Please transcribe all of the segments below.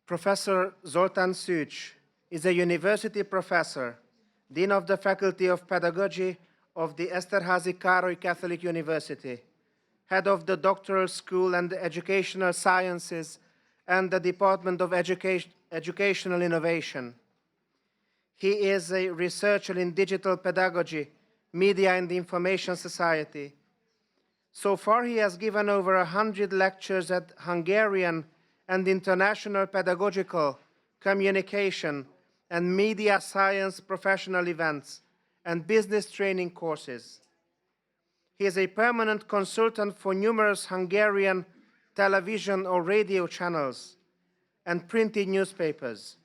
Professor Zoltán Szűst is a university professor, Dean of the Faculty of Pedagogy of the Eszterházy Károly Catholic University, head of the Doctoral School and Educational Sciences and the Department of Educational Innovation. He is a researcher in digital pedagogy, media and the information society. So far, he has given over 100 lectures at Hungarian and international pedagogical, communication, and media science professional events and business training courses. He is a permanent consultant for numerous Hungarian television or radio channels and printed newspapers.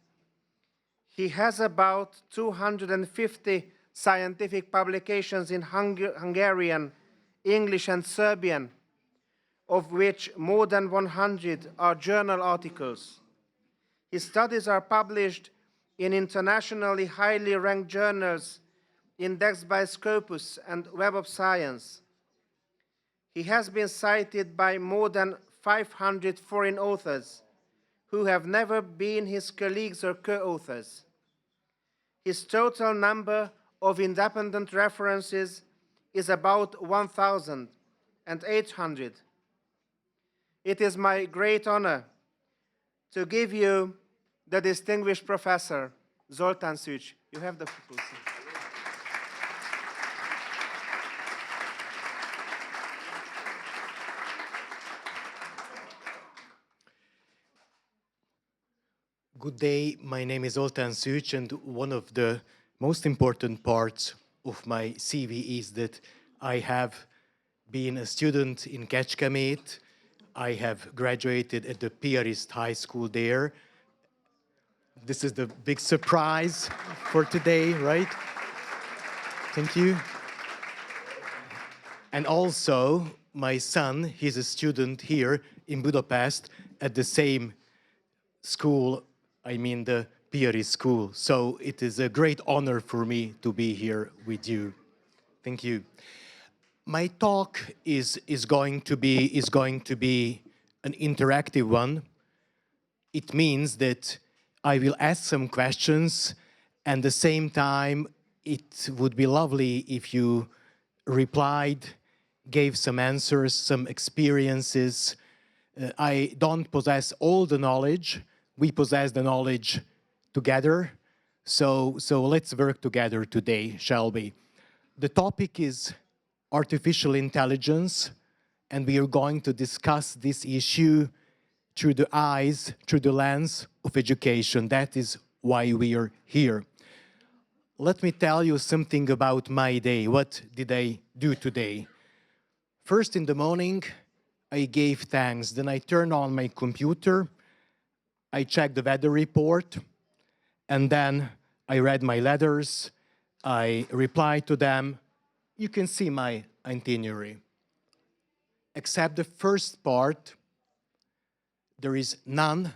He has about 250 scientific publications in Hungarian, English, and Serbian, of which more than 100 are journal articles. His studies are published in internationally highly ranked journals indexed by Scopus and Web of Science. He has been cited by more than 500 foreign authors who have never been his colleagues or co-authors. His total number of independent references is about 1,800. It is my great honor to give you the distinguished professor, Zoltán Szűst. You have the floor. Good day, my name is Zoltán Szűst, and one of the most important parts of my CV is that I have been a student in Kecskemét. I have graduated at the Piarist High School there. This is the big surprise for today, right? Thank you. And also, my son, he's a student here in Budapest at the same school, I mean the Piarist School. So it is a great honor for me to be here with you. Thank you. My talk is going to be an interactive one. It means that I will ask some questions, and at the same time, it would be lovely if you replied, gave some answers, some experiences. I don't possess all the knowledge. We possess the knowledge together. So let's work together today, shall we? The topic is artificial intelligence, and we are going to discuss this issue through the eyes, through the lens of education. That is why we are here. Let me tell you something about my day. What did I do today? First in the morning, I gave thanks. Then I turned on my computer. I checked the weather report. And then I read my letters. I replied to them. You can see my itinerary. Except the first part, there is none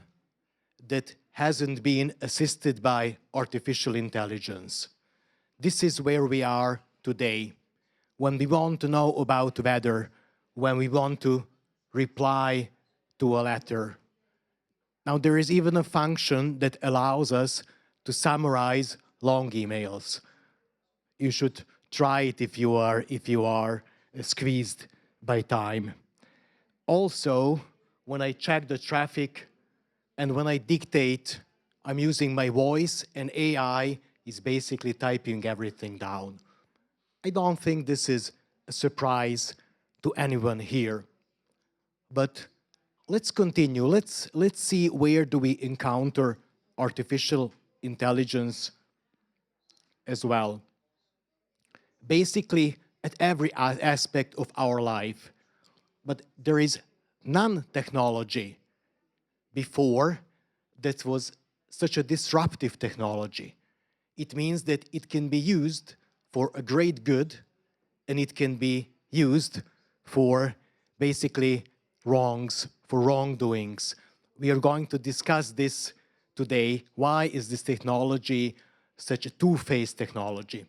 that hasn't been assisted by artificial intelligence. This is where we are today. When we want to know about weather, when we want to reply to a letter. Now there is even a function that allows us to summarize long emails. You should try it if you are squeezed by time. Also, when I check the traffic and when I dictate, I'm using my voice, and AI is basically typing everything down. I don't think this is a surprise to anyone here. But let's continue. Let's see, where do we encounter artificial intelligence as well. Basically, at every aspect of our life. But there is none technology before that was such a disruptive technology. It means that it can be used for a great good, and it can be used for basically wrongs, for wrongdoings. We are going to discuss this today. Why is this technology such a two-faced technology?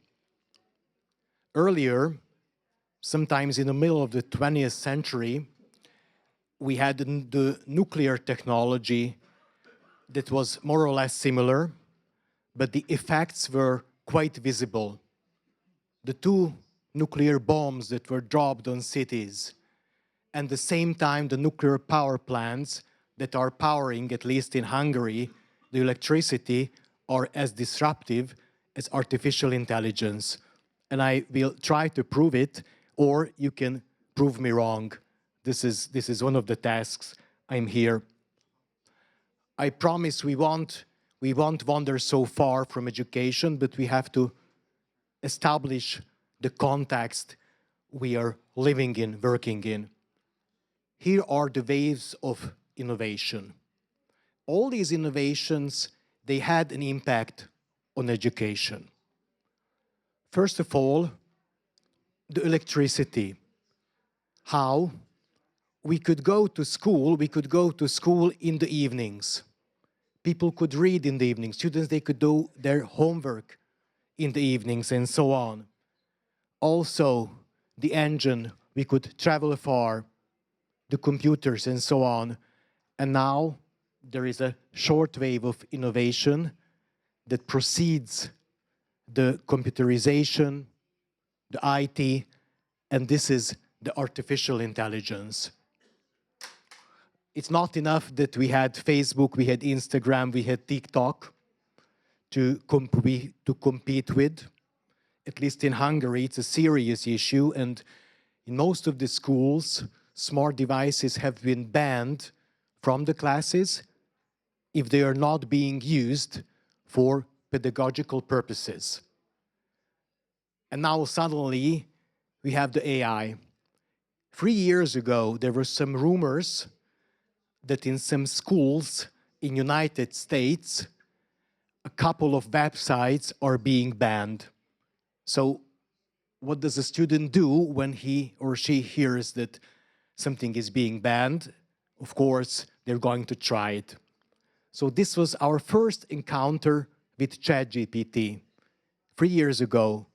Earlier, sometimes in the middle of the 20th century, we had the nuclear technology that was more or less similar, but the effects were quite visible. The two nuclear bombs that were dropped on cities, and at the same time the nuclear power plants that are powering, at least in Hungary, the electricity, are as disruptive as artificial intelligence. And I will try to prove it, or you can prove me wrong. This is one of the tasks I'm here. I promise we won't wander so far from education, but we have to establish the context we are living in, working in. Here are the waves of innovation. All these innovations, they had an impact on education. First of all, the electricity. How? We could go to school in the evenings. People could read in the evenings. Students, they could do their homework in the evenings and so on. Also, the engine, we could travel far, the computers and so on. And now there is a short wave of innovation that precedes the computerization, the IT, and this is the artificial intelligence. It's not enough that we had Facebook, we had Instagram, we had TikTok to compete with. At least in Hungary, it's a serious issue, and in most of the schools, smart devices have been banned from the classes if they are not being used for pedagogical purposes. And now suddenly, we have the AI. 3 years ago, there were some rumors that in some schools in United States, a couple of websites are being banned. So what does a student do when he or she hears that something is being banned? Of course, they're going to try it. So this was our first encounter with ChatGPT 3 years ago.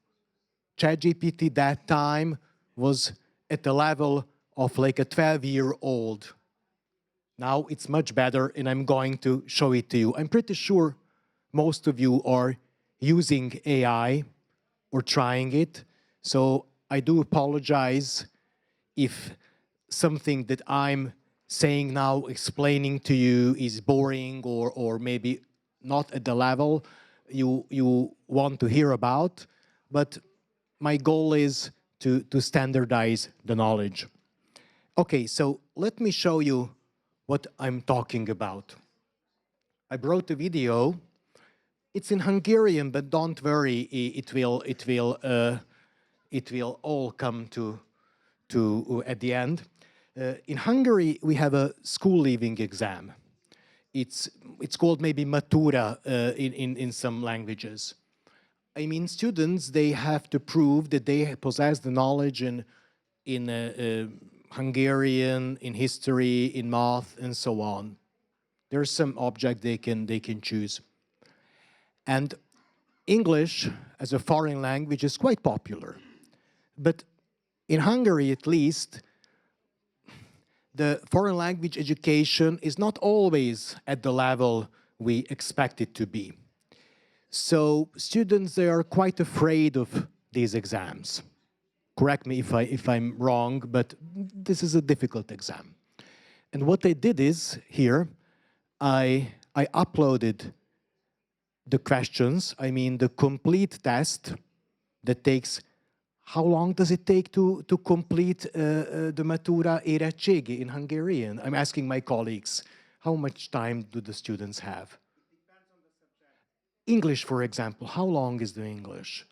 ChatGPT that time was at the level of like a 12-year-old. Now it's much better, and I'm going to show it to you. I'm pretty sure most of you are using AI or trying it, so I do apologize if something that I'm saying now, explaining to you, is boring or maybe not at the level you want to hear about, but my goal is to standardize the knowledge. Okay, so let me show you what I'm talking about. I brought a video. It's in Hungarian, but don't worry, it will all come to at the end. In Hungary, we have a school leaving exam. It's called maybe matura in some languages. I mean, students, they have to prove that they possess the knowledge in Hungarian, in history, in math, and so on. There's some object they can choose. And English, as a foreign language, is quite popular. But in Hungary, at least, the foreign language education is not always at the level we expect it to be. So students, they are quite afraid of these exams. Correct me if I'm wrong, but this is a difficult exam. And what I did is, here, I uploaded the questions, I mean the complete test that takes, how long does it take to complete the matura érettségi in Hungarian? I'm asking my colleagues, how much time do the students have? English, for example, how long is the English?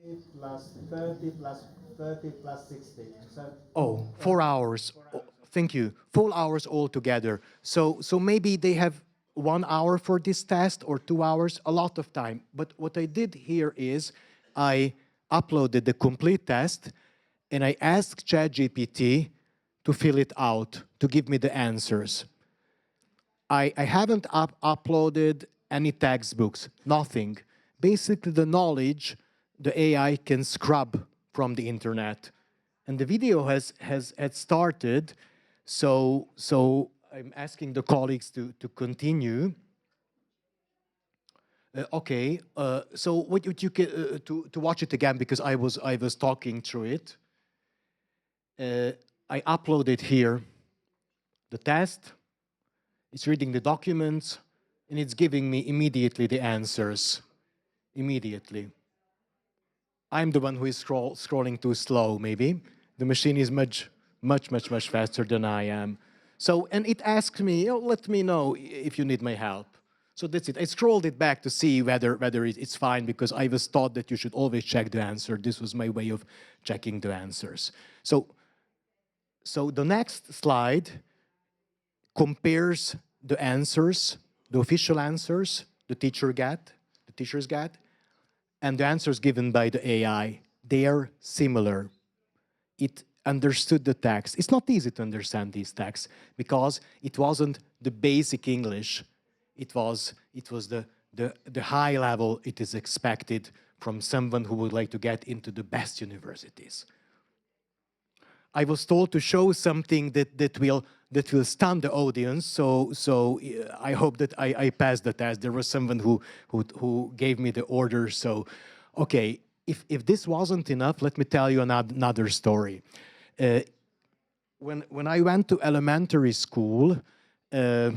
60 plus 30 plus 30 plus 60. So, Oh, 4 hours. Oh, thank you. 4 hours altogether. So maybe they have 1 hour for this test or 2 hours, a lot of time. But what I did here is I uploaded the complete test and I asked ChatGPT to fill it out, to give me the answers. I haven't uploaded any textbooks, nothing. Basically, the knowledge the AI can scrub from the internet. And the video had started So I'm asking the colleagues to continue. Okay, so what you can to watch it again, because I was talking through it. I uploaded here the test. It's reading the documents, and it's giving me immediately the answers. Immediately. I'm the one who is scrolling too slow, maybe. The machine is much faster than I am. So, and it asked me, oh, let me know if you need my help. So that's it. I scrolled it back to see whether it's fine, because I was taught that you should always check the answer. This was my way of checking the answers. So the next slide compares the answers, the official answers the teachers get, and the answers given by the AI. They are similar. It understood the text. It's not easy to understand these texts because it wasn't the basic English. It was the high level it is expected from someone who would like to get into the best universities. I was told to show something that will stun the audience. So I hope that I passed the test. There was someone who gave me the order. So, okay, if this wasn't enough, let me tell you another story. When I went to elementary school, I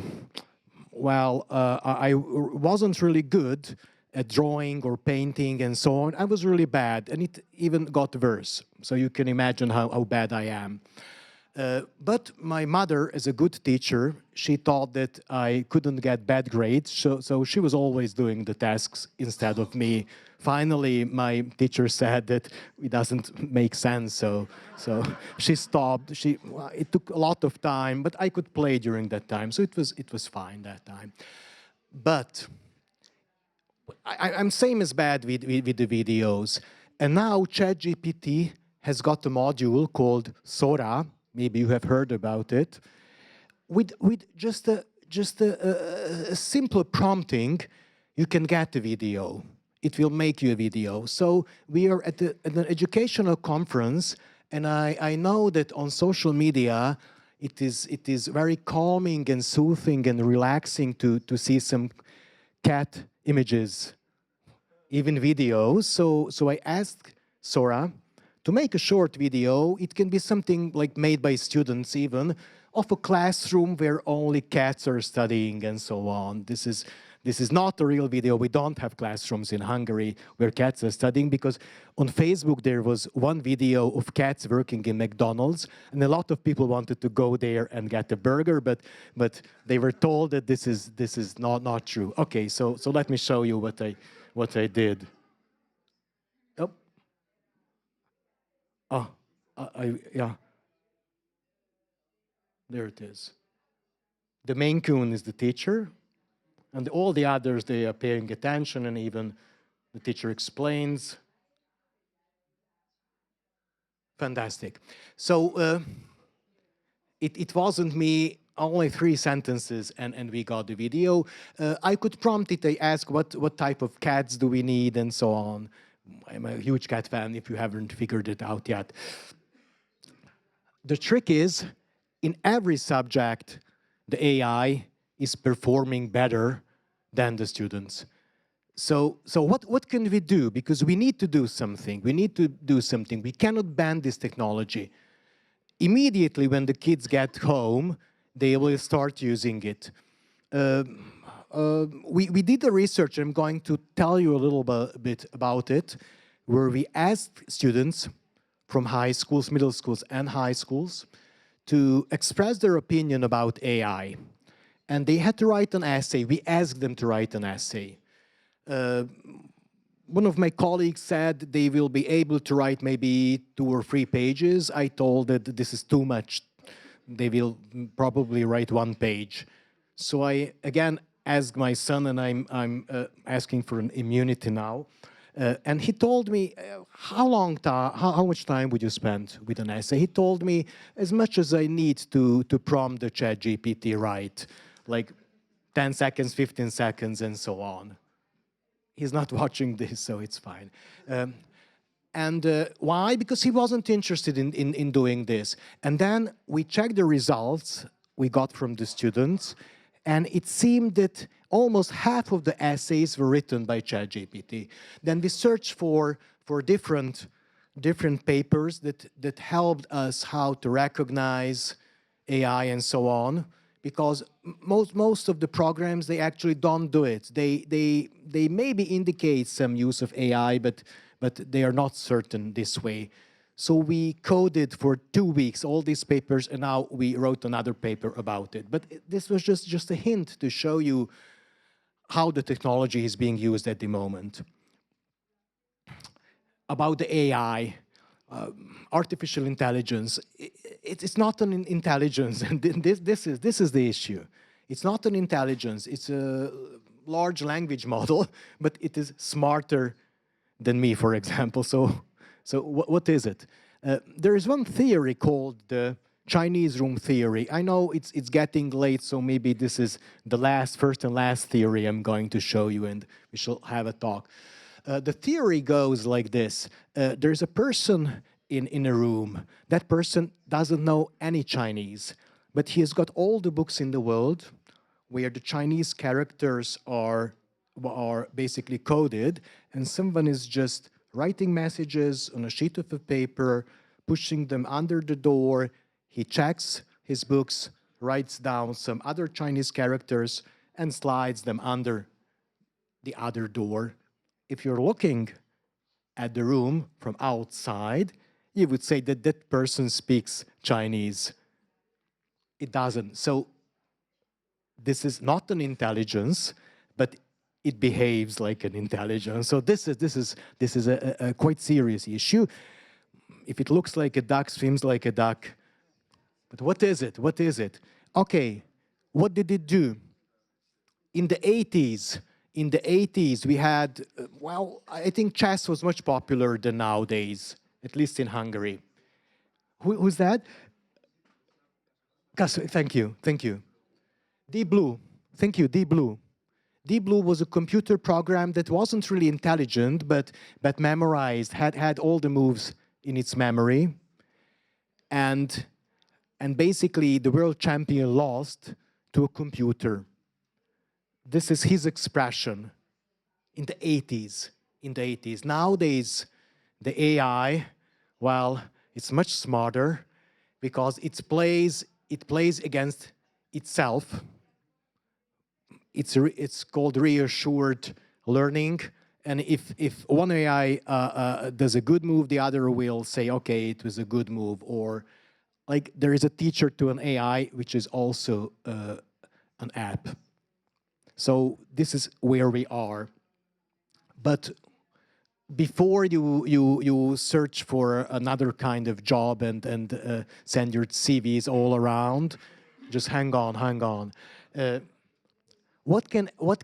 wasn't really good at drawing or painting and so on. I was really bad, and it even got worse. So you can imagine how bad I am. But my mother, as a good teacher, she thought that I couldn't get bad grades, so she was always doing the tasks instead of me. Finally, my teacher said that it doesn't make sense, so she stopped. It took a lot of time, but I could play during that time, so it was fine that time. But I'm same as bad with the videos. And now ChatGPT has got a module called Sora. Maybe you have heard about it. With just a simple prompting, you can get a video. It will make you a video. So we are at an educational conference, and I know that on social media, it is very calming and soothing and relaxing to see some cat images, even videos. So I asked Sora to make a short video. It can be something like made by students even, of a classroom where only cats are studying and so on. This is not a real video. We don't have classrooms in Hungary where cats are studying, because on Facebook there was one video of cats working in McDonald's, and a lot of people wanted to go there and get a burger, but they were told that this is not true. Okay, so let me show you what I did. Oh, yeah. There it is. The Maine Coon is the teacher, and all the others, they are paying attention, and even the teacher explains. Fantastic. So it wasn't me, only 3 sentences, and we got the video. I could prompt it. I ask what type of cats do we need and so on. I'm a huge cat fan, if you haven't figured it out yet. The trick is, in every subject, the AI is performing better than the students. So what can we do? Because we need to do something. We need to do something. We cannot ban this technology. Immediately when the kids get home, they will start using it. We did the research. I'm going to tell you a little bit about it, where we asked students from high schools, middle schools, and high schools to express their opinion about AI. And they had to write an essay. We asked them to write an essay. One of my colleagues said they will be able to write maybe 2 or 3 pages. I told that this is too much. They will probably write 1 page. So I, again, asked my son, and I'm asking for an immunity now. And he told me, how much time would you spend with an essay? He told me, as much as I need to prompt the ChatGPT right, like 10 seconds, 15 seconds, and so on. He's not watching this, so it's fine. And why? Because he wasn't interested in doing this. And then we checked the results we got from the students, and it seemed that almost half of the essays were written by ChatGPT. Then we searched for different papers that helped us how to recognize AI and so on, because most of the programs, they actually don't do it. They maybe indicate some use of AI, but they are not certain this way. So we coded for 2 weeks all these papers, and now we wrote another paper about it. But this was just a hint to show you how the technology is being used at the moment. About the AI, artificial intelligence, it's not an intelligence, and this is the issue. It's not an intelligence, it's a large language model, but it is smarter than me, for example. So what is it? There is one theory called the Chinese room theory. I know it's getting late, so maybe this is the first and last theory I'm going to show you, and we shall have a talk. The theory goes like this. There's a person in a room. That person doesn't know any Chinese, but he has got all the books in the world where the Chinese characters are basically coded, and someone is just writing messages on a sheet of paper, pushing them under the door. He checks his books, writes down some other Chinese characters, and slides them under the other door. If you're looking at the room from outside, you would say that that person speaks Chinese. It doesn't. So this is not an intelligence, but it behaves like an intelligence. So this is a quite serious issue. If it looks like a duck, swims like a duck, but what is it? What is it? Okay, what did it do? In the 80s, we had, well, I think chess was much popular than nowadays, at least in Hungary. Who's that? Thank you. Deep Blue. Thank you, Deep Blue. Deep Blue was a computer program that wasn't really intelligent, but memorized, had all the moves in its memory. And basically, the world champion lost to a computer. This is his expression in the 80s. Nowadays, the AI, well, it's much smarter because it plays against itself. It's called reassured learning. And if one AI does a good move, the other will say, okay, it was a good move. Or like there is a teacher to an AI, which is also an app. So this is where we are. But before you search for another kind of job and send your CVs all around, just hang on. What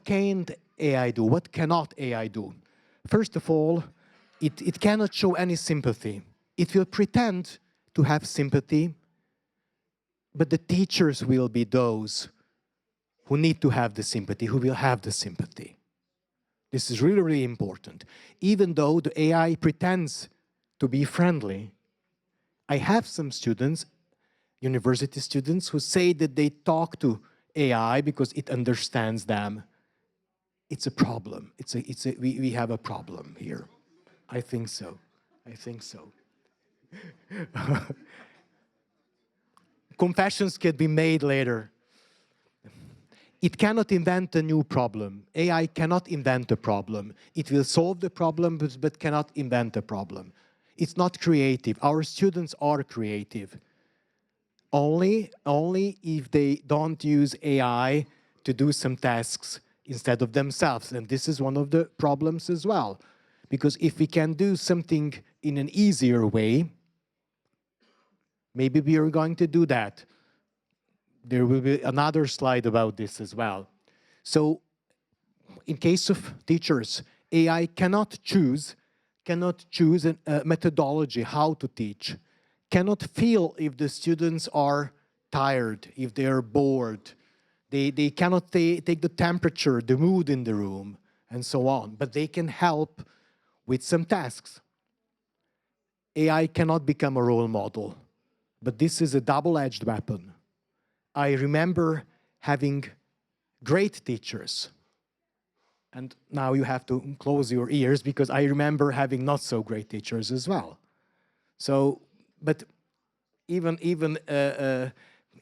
can AI do? What cannot AI do? First of all, it cannot show any sympathy. It will pretend to have sympathy, but the teachers will be those who need to have the sympathy, who will have the sympathy. This is really, really important. Even though the AI pretends to be friendly, I have some students, university students, who say that they talk to AI because it understands them. It's a problem. We have a problem here. I think so. Confessions can be made later. It cannot invent a new problem. AI cannot invent a problem. It will solve the problem, but cannot invent a problem. It's not creative. Our students are creative. Only if they don't use AI to do some tasks instead of themselves. And this is one of the problems as well. Because if we can do something in an easier way, maybe we are going to do that. There will be another slide about this as well. So in case of teachers, AI cannot choose a methodology how to teach, cannot feel if the students are tired, if they are bored. They cannot take the temperature, the mood in the room, and so on. But they can help with some tasks. AI cannot become a role model, but this is a double-edged weapon. I remember having great teachers, and now you have to close your ears because I remember having not so great teachers as well. So, but even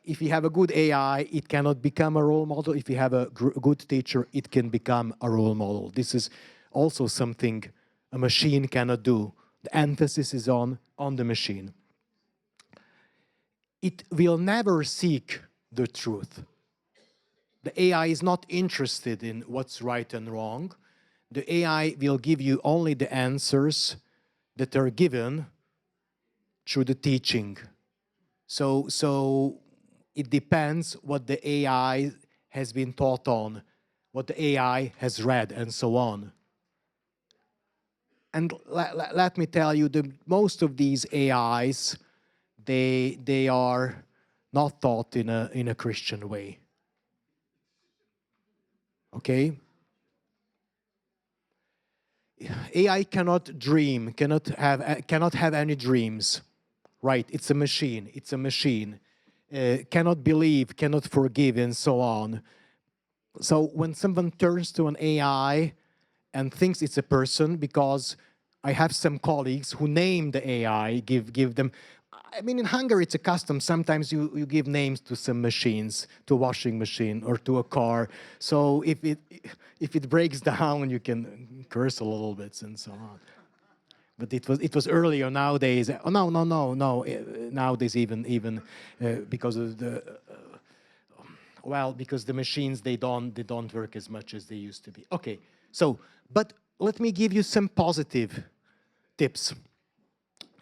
if you have a good AI, it cannot become a role model. If you have a good teacher, it can become a role model. This is also something a machine cannot do. The emphasis is on the machine. It will never seek the truth. The AI is not interested in what's right and wrong. The AI will give you only the answers that are given through the teaching. So it depends what the AI has been taught on, what the AI has read, and so on. And let me tell you, most of these AIs, they are not taught in a Christian way. Okay? AI cannot dream, cannot have any dreams. Right, it's a machine, it's a machine. Cannot believe, cannot forgive, and so on. So when someone turns to an AI and thinks it's a person, because I have some colleagues who name the AI, give them, I mean, in Hungary it's a custom, sometimes you give names to some machines, to a washing machine or to a car. So if it breaks down, you can curse a little bit and so on. But it was earlier. Nowadays, oh, no. Nowadays, even because of the because the machines they don't work as much as they used to be. Okay, so but let me give you some positive tips.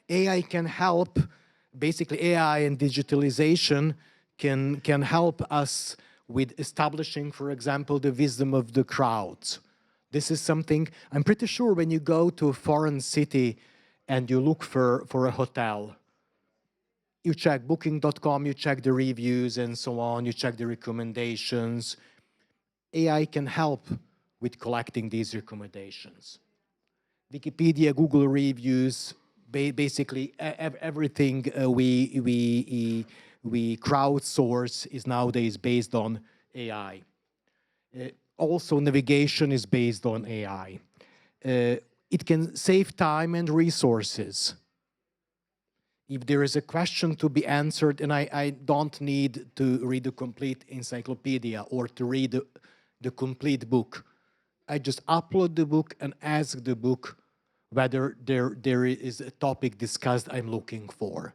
AI can help. Basically, AI and digitalization can help us with establishing, for example, the wisdom of the crowds. This is something, I'm pretty sure when you go to a foreign city and you look for a hotel, you check booking.com, you check the reviews and so on, you check the recommendations. AI can help with collecting these recommendations. Wikipedia, Google reviews, basically everything we crowdsource is nowadays based on AI. Also, navigation is based on AI. It can save time and resources. If there is a question to be answered, and I don't need to read the complete encyclopedia or to read the complete book, I just upload the book and ask the book whether there is a topic discussed I'm looking for.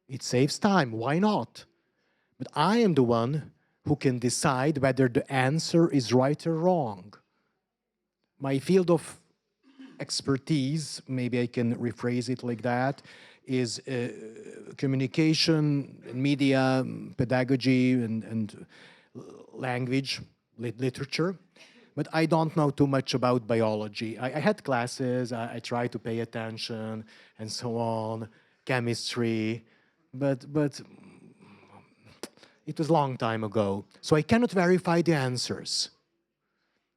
It saves time, why not? But I am the one who can decide whether the answer is right or wrong. My field of expertise, maybe I can rephrase it like that, is communication, media, pedagogy, and language, literature. But I don't know too much about biology. I had classes, I tried to pay attention, and so on, chemistry, but it was a long time ago. So I cannot verify the answers.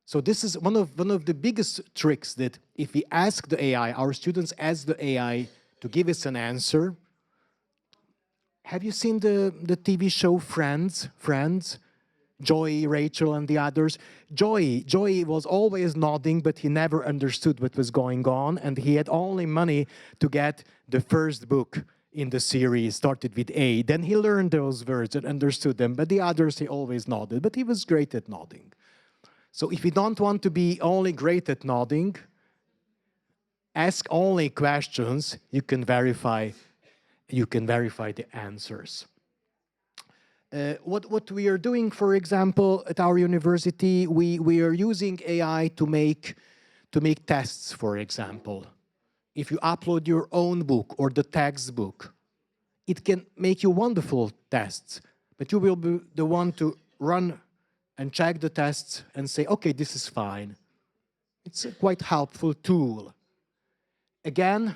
So this is one of the biggest tricks, that if we ask the AI, our students ask the AI to give us an answer. Have you seen the TV show Friends? Joey, Rachel, and the others. Joey was always nodding, but he never understood what was going on, and he had only money to get the first book in the series, started with A. Then he learned those words and understood them, but the others he always nodded, but he was great at nodding. So if you don't want to be only great at nodding, ask only questions, you can verify the answers. What we are doing, for example, at our university, we are using AI to make tests, for example. If you upload your own book or the textbook, it can make you wonderful tests, but you will be the one to run and check the tests and say, okay, this is fine. It's a quite helpful tool. Again,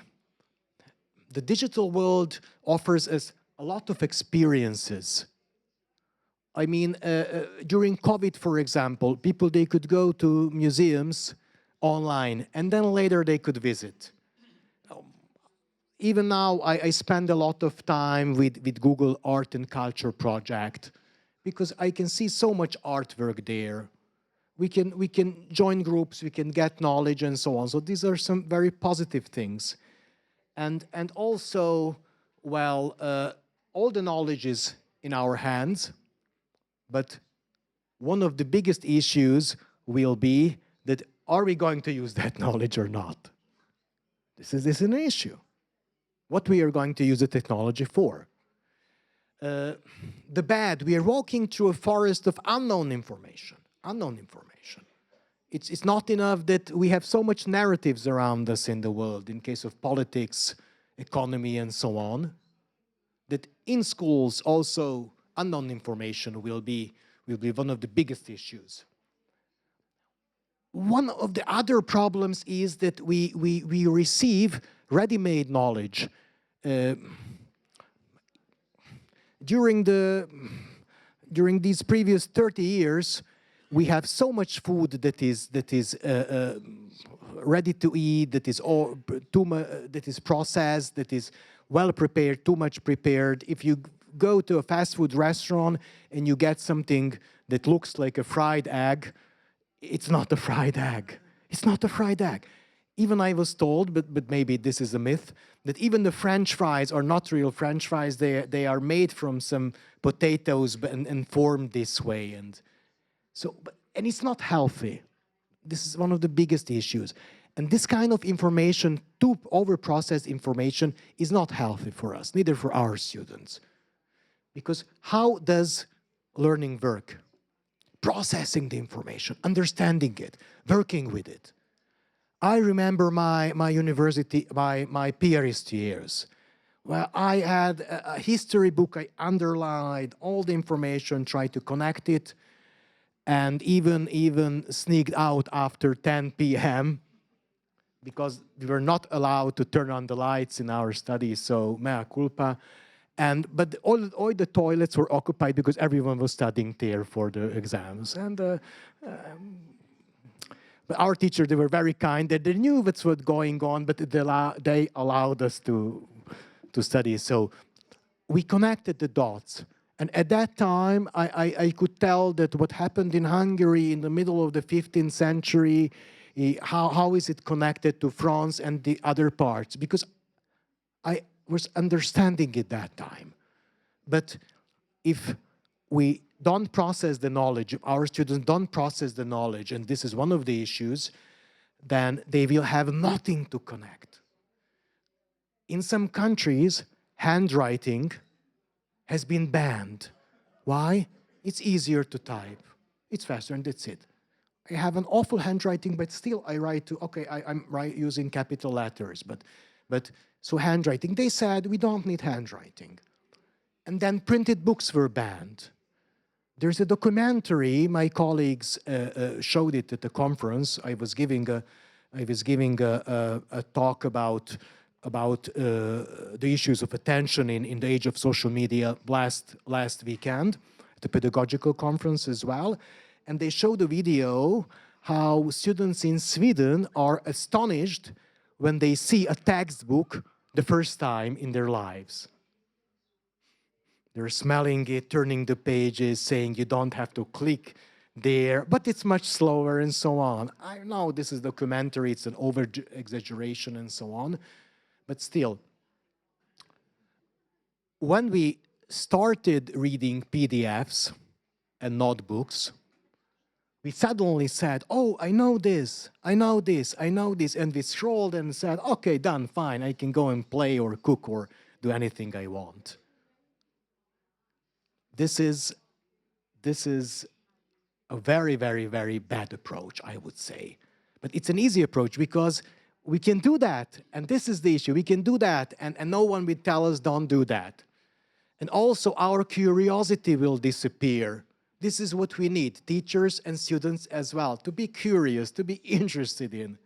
the digital world offers us a lot of experiences. I mean, during COVID, for example, people, they could go to museums online, and then later they could visit. even now, I spend a lot of time with Google Art and Culture Project because I can see so much artwork there. We can join groups, we can get knowledge and so on. So these are some very positive things. And also, well, all the knowledge is in our hands, but one of the biggest issues will be that are we going to use that knowledge or not? This is an issue. What we are going to use the technology for. The bad, we are walking through a forest of unknown information. Unknown information. It's not enough that we have so much narratives around us in the world, in case of politics, economy, and so on, that in schools also unknown information will be one of the biggest issues. One of the other problems is that we receive ready-made knowledge. During these previous 30 years, we have so much food that is ready to eat, that is processed, that is well prepared, too much prepared. If you go to a fast food restaurant and you get something that looks like a fried egg, it's not a fried egg. It's not a fried egg. Even I was told, but maybe this is a myth, that even the French fries are not real French fries. They are made from some potatoes and formed this way. And it's not healthy. This is one of the biggest issues. And this kind of information, too over-processed information, is not healthy for us, neither for our students. Because how does learning work? Processing the information, understanding it, working with it. I remember my university, my PhD years, where I had a history book, I underlined all the information, tried to connect it, and even sneaked out after 10 p.m. because we were not allowed to turn on the lights in our studies, so mea culpa. But all the toilets were occupied because everyone was studying there for the exams. But our teachers, they were very kind. They knew what's going on, but they allowed us to study. So we connected the dots. And at that time, I could tell that what happened in Hungary in the middle of the 15th century, how is it connected to France and the other parts? Because I was understanding it that time. But if we don't process the knowledge, if our students don't process the knowledge, and this is one of the issues, then they will have nothing to connect. In some countries, handwriting has been banned. Why? It's easier to type. It's faster, and that's it. I have an awful handwriting, but still I write I'm using capital letters, so handwriting, they said we don't need handwriting. And then printed books were banned. There's a documentary, my colleagues showed it at the conference. I was giving a talk about the issues of attention in the age of social media last weekend at the pedagogical conference as well. And they showed a video how students in Sweden are astonished when they see a textbook the first time in their lives. They're smelling it, turning the pages, saying you don't have to click there, but it's much slower and so on. I know this is documentary, it's an over-exaggeration and so on, but still. When we started reading PDFs and notebooks, we suddenly said, oh, I know this, I know this, I know this, and we scrolled and said, okay, done, fine, I can go and play or cook or do anything I want. This is a very, very, very bad approach, I would say. But it's an easy approach because we can do that, and this is the issue. We can do that, and no one will tell us don't do that. And also our curiosity will disappear. This is what we need, teachers and students as well, to be curious, to be interested in.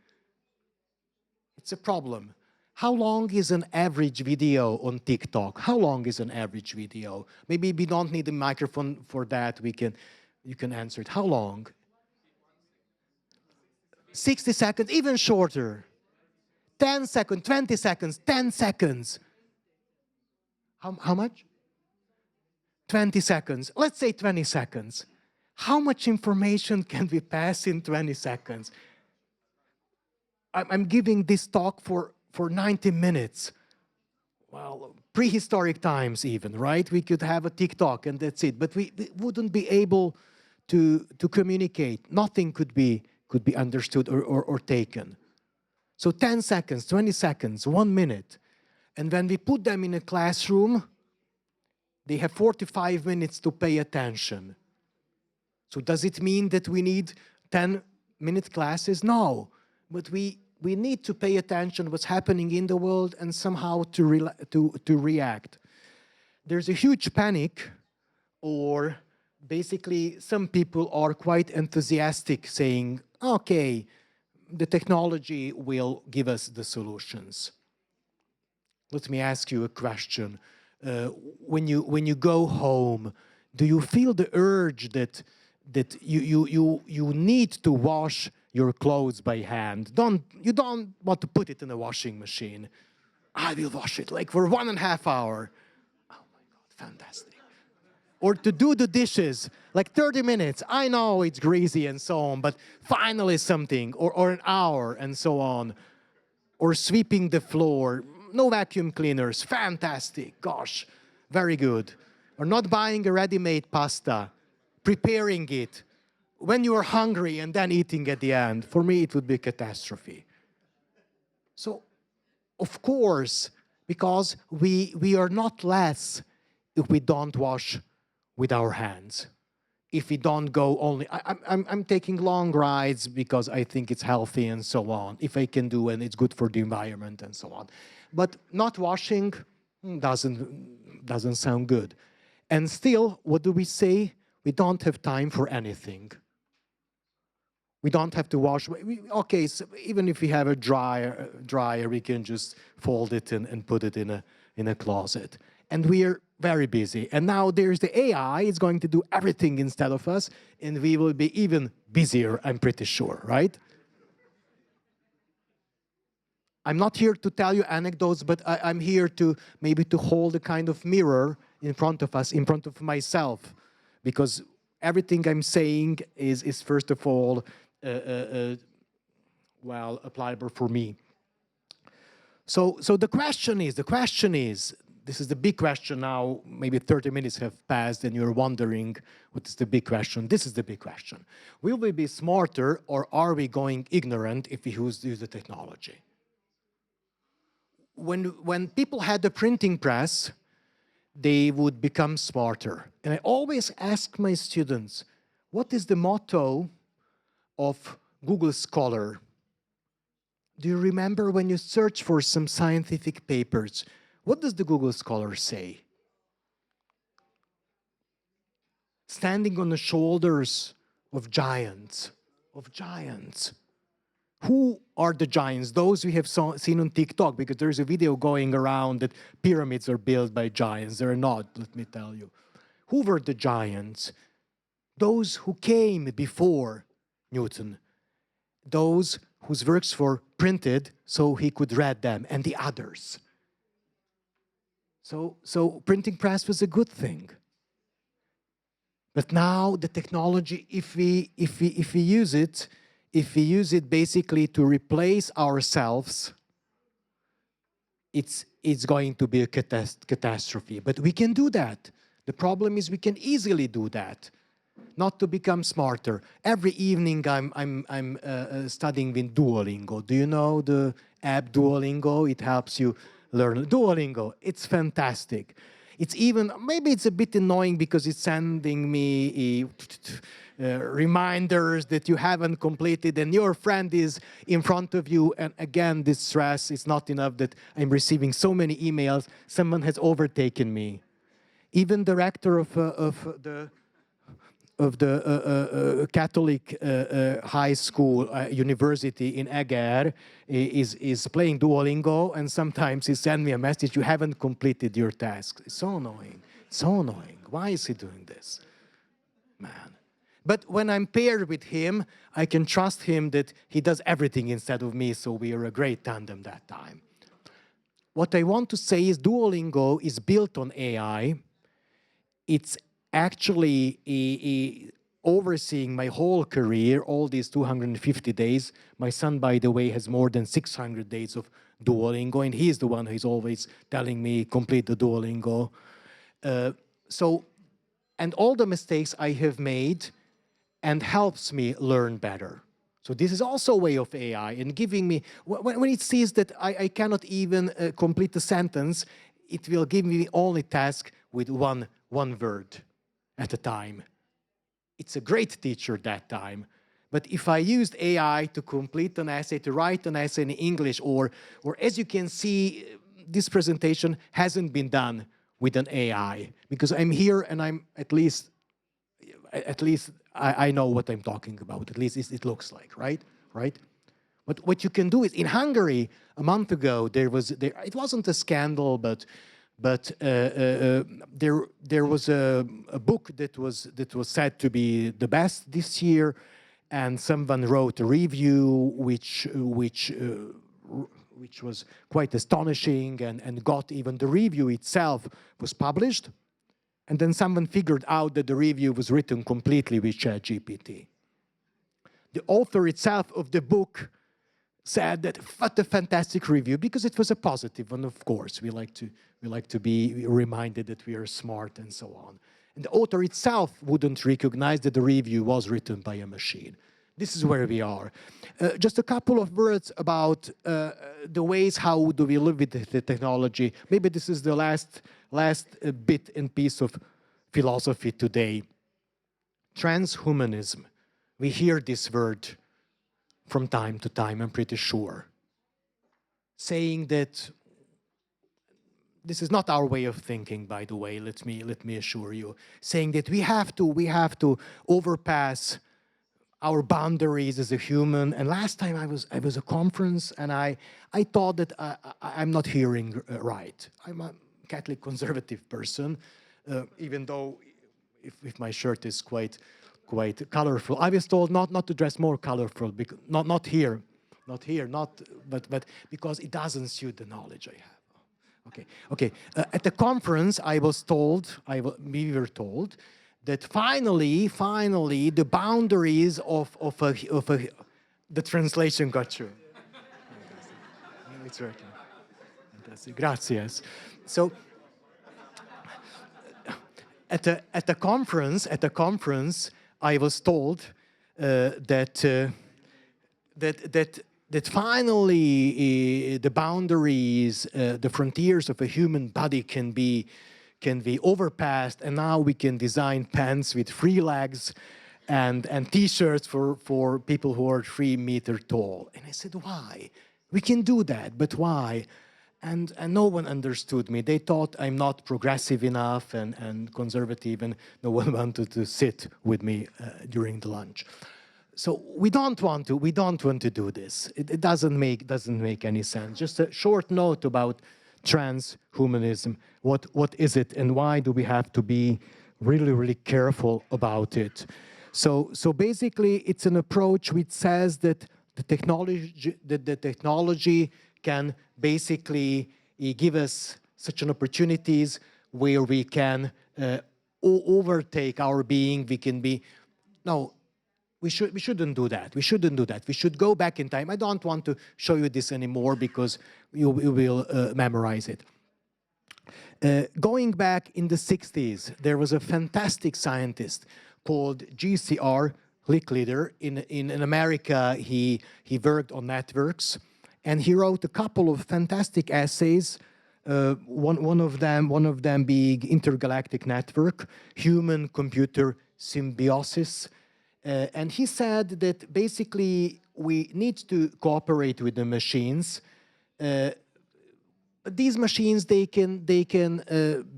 It's a problem. How long is an average video on TikTok? How long is an average video? Maybe we don't need a microphone for that. You can answer it. How long? 60 seconds, even shorter. 10 seconds, 20 seconds, 10 seconds. How much? 20 seconds. Let's say 20 seconds. How much information can we pass in 20 seconds? I'm giving this talk for 90 minutes. Well, prehistoric times even, right? We could have a TikTok and that's it. But we wouldn't be able to communicate. Nothing could be understood or taken. So 10 seconds, 20 seconds, 1 minute. And when we put them in a classroom, they have 45 minutes to pay attention. So does it mean that we need 10-minute classes? No. But we need to pay attention what's happening in the world and somehow to react. There's a huge panic, or basically some people are quite enthusiastic saying, okay, the technology will give us the solutions. Let me ask you a question. When you go home, do you feel the urge that you need to wash your clothes by hand? You don't want to put it in a washing machine. I will wash it like for 1.5 hours. Oh my God, fantastic. Or to do the dishes, like 30 minutes. I know it's greasy and so on, but finally something, or an hour and so on. Or sweeping the floor, no vacuum cleaners, fantastic, gosh, very good. Or not buying a ready-made pasta, preparing it when you are hungry and then eating at the end. For me, it would be a catastrophe. So, of course, because we are not less if we don't wash with our hands. If we don't go only, I'm taking long rides because I think it's healthy and so on, if I can do, and it's good for the environment and so on. But not washing doesn't sound good. And still, what do we say? We don't have time for anything. We don't have to wash. Okay, so even if we have a dryer, we can just fold it and put it in a closet. And we are very busy. And now there's the AI, it's going to do everything instead of us, and we will be even busier, I'm pretty sure, right? I'm not here to tell you anecdotes, but I'm here to maybe to hold a kind of mirror in front of us, in front of myself, because everything I'm saying is first of all, well, applicable for me. So the question is, this is the big question now, maybe 30 minutes have passed and you're wondering, what is the big question? This is the big question. Will we be smarter or are we going ignorant if we use the technology? When people had the printing press, they would become smarter. And I always ask my students, what is the motto of Google Scholar? Do you remember when you search for some scientific papers, what does the Google Scholar say? Standing on the shoulders of giants, Who are the giants? Those we have seen on TikTok, because there's a video going around that pyramids are built by giants. They're not, let me tell you. Who were the giants? Those who came before Newton. Those whose works were printed so he could read them, and the others. So printing press was a good thing. But now the technology, if we use it basically to replace ourselves, it's going to be a catastrophe. But we can do that. The problem is we can easily do that. Not to become smarter. Every evening I'm studying with Duolingo. Do you know the app Duolingo? It helps you learn Duolingo. It's fantastic. It's even, maybe it's a bit annoying because it's sending me reminders that you haven't completed and your friend is in front of you. And again, this stress is not enough that I'm receiving so many emails. Someone has overtaken me. Even the rector of the Catholic high school, university in Llegar is playing Duolingo, and sometimes he sends me a message, you haven't completed your task. It's so annoying, so annoying. Why is he doing this? Man. But when I'm paired with him, I can trust him that he does everything instead of me, so we are a great tandem that time. What I want to say is Duolingo is built on AI. It's actually overseeing my whole career, all these 250 days. My son, by the way, has more than 600 days of Duolingo, and he's the one who's always telling me, complete the Duolingo. And all the mistakes I have made and helps me learn better. So this is also a way of AI and giving me, when it sees that I cannot even complete the sentence, it will give me the only task with one word at a time. It's a great teacher that time. But if I used AI to complete an essay, to write an essay in English, or as you can see, this presentation hasn't been done with an AI, because I'm here and I'm at least I know what I'm talking about. At least it looks like, right? But what you can do is, in Hungary, a month ago, it wasn't a scandal, but there was a book that was said to be the best this year, and someone wrote a review which was quite astonishing, and got even the review itself was published. And then someone figured out that the review was written completely with ChatGPT. The author itself of the book said that what a fantastic review, because it was a positive one, of course. We like to be reminded that we are smart and so on. And the author itself wouldn't recognize that the review was written by a machine. This is where we are. Just a couple of words about the ways how do we live with the technology. Maybe this is the last bit and piece of philosophy today. Transhumanism. We hear this word from time to time, I'm pretty sure. Saying that this is not our way of thinking, by the way, let me assure you. Saying that we have to overpass our boundaries as a human. And last time I was at a conference, and I thought that I'm not hearing right. I'm a Catholic conservative person, even though if my shirt is quite colorful. I was told not to dress more colorful, because not here, but because it doesn't suit the knowledge I have. Okay. At the conference, we were told that finally the boundaries of the translation got you. It's working. Fantastic. Gracias. So at the conference, I was told that finally the boundaries, the frontiers of a human body can be overpassed, and now we can design pants with 3 legs and T-shirts for people who are 3 meters tall. And I said, why? We can do that, but why? And no one understood me. They thought I'm not progressive enough and conservative, and no one wanted to sit with me during the lunch. So we don't want to do this. It doesn't make any sense. Just a short note about transhumanism. What is it, and why do we have to be really careful about it? So basically, it's an approach which says that the technology can basically give us such an opportunities where we can overtake our being. We can be we shouldn't do that. We shouldn't do that. We should go back in time. I don't want to show you this anymore because you will memorize it. Going back in the 60s, there was a fantastic scientist called G.C.R. Licklider. In America, he worked on networks, and he wrote a couple of fantastic essays. One of them being Intergalactic Network, Human-Computer Symbiosis. And he said that basically we need to cooperate with the machines. These machines, they can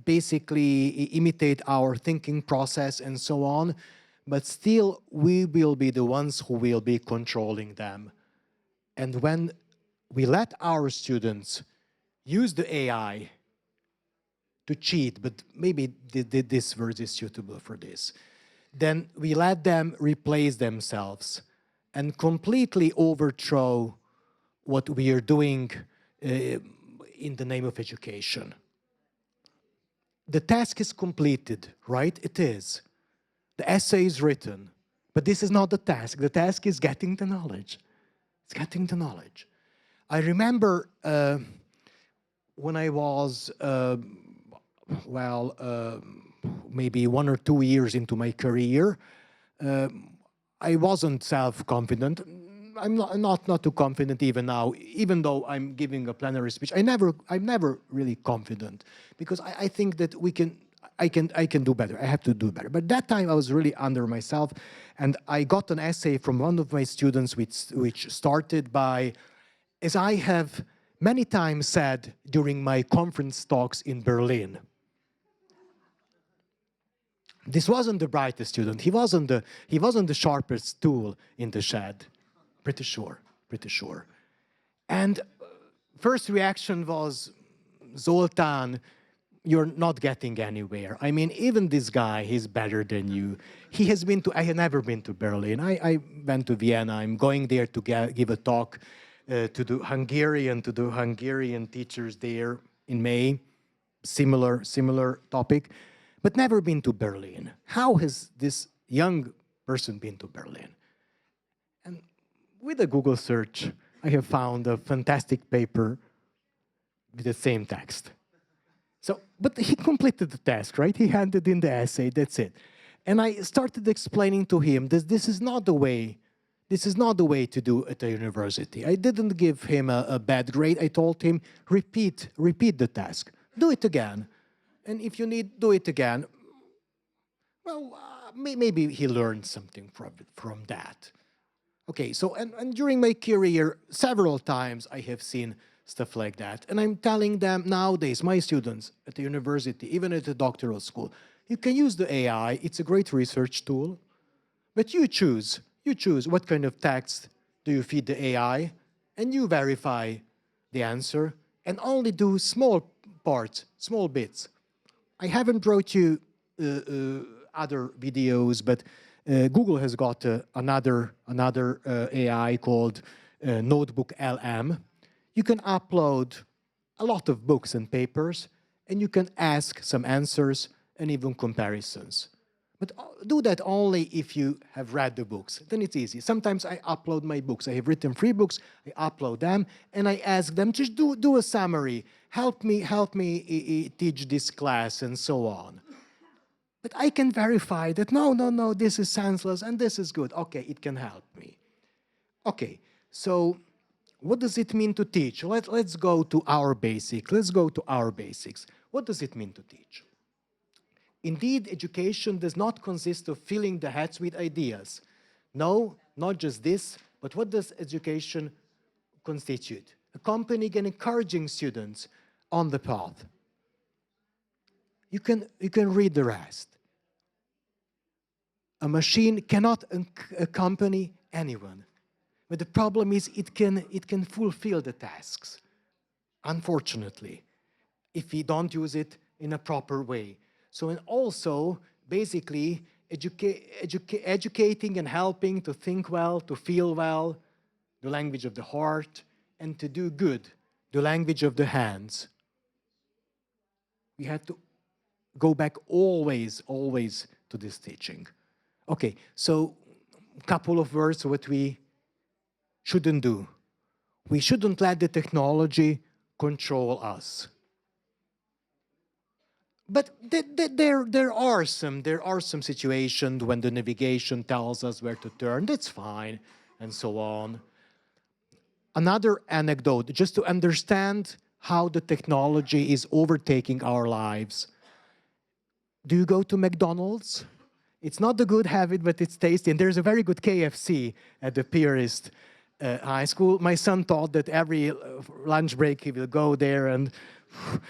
basically imitate our thinking process and so on, but still we will be the ones who will be controlling them. And when we let our students use the AI to cheat, but maybe this word is suitable for this. then we let them replace themselves and completely overthrow what we are doing in the name of education. The task is completed, right? It is. The essay is written. But this is not the task. The task is getting the knowledge. It's getting the knowledge. I remember when I was, maybe 1 or 2 years into my career, I wasn't self-confident. I'm not too confident even now, even though I'm giving a plenary speech. I'm never really confident because I think that I can do better. I have to do better. But that time I was really under myself, and I got an essay from one of my students which started by, as I have many times said during my conference talks in Berlin. This wasn't the brightest student. He wasn't the sharpest tool in the shed. Pretty sure. And first reaction was, Zoltán, you're not getting anywhere. I mean, even this guy, he's better than you. I have never been to Berlin. I went to Vienna. I'm going there to give a talk to the Hungarian teachers there in May. Similar topic, but never been to Berlin. How has this young person been to Berlin? And with a Google search, I have found a fantastic paper with the same text. So, but he completed the task, right? He handed in the essay, that's it. And I started explaining to him that this is not the way to do at a university. I didn't give him a bad grade. I told him, repeat the task. Do it again. And if you need, do it again. Well, maybe he learned something from that. Okay, so, and during my career, several times I have seen stuff like that. And I'm telling them nowadays, my students at the university, even at the doctoral school, you can use the AI. It's a great research tool. But you choose what kind of text do you feed the AI, and you verify the answer, and only do small parts, small bits. I haven't brought you other videos, but Google has got another AI called Notebook LM. You can upload a lot of books and papers, and you can ask some answers and even comparisons. But do that only if you have read the books. Then it's easy. Sometimes I upload my books. I have written 3 books. I upload them, and I ask them, just do a summary. Help me teach this class, and so on. But I can verify that, no, this is senseless, and this is good. Okay, it can help me. Okay, so what does it mean to teach? Let's go to our basics. What does it mean to teach? Indeed, education does not consist of filling the heads with ideas. No, not just this, but what does education constitute? Accompanying and encouraging students on the path. You can read the rest. A machine cannot accompany anyone. But the problem is it can fulfill the tasks, unfortunately, if we don't use it in a proper way. So, and also, basically, educating and helping to think well, to feel well, the language of the heart, and to do good, the language of the hands. We have to go back always to this teaching. Okay, so a couple of words what we shouldn't do. We shouldn't let the technology control us. But there are some situations when the navigation tells us where to turn. That's fine, and so on. Another anecdote, just to understand how the technology is overtaking our lives. Do you go to McDonald's? It's not a good habit, but it's tasty. And there's a very good KFC at the Pierist High School. My son thought that every lunch break he will go there, and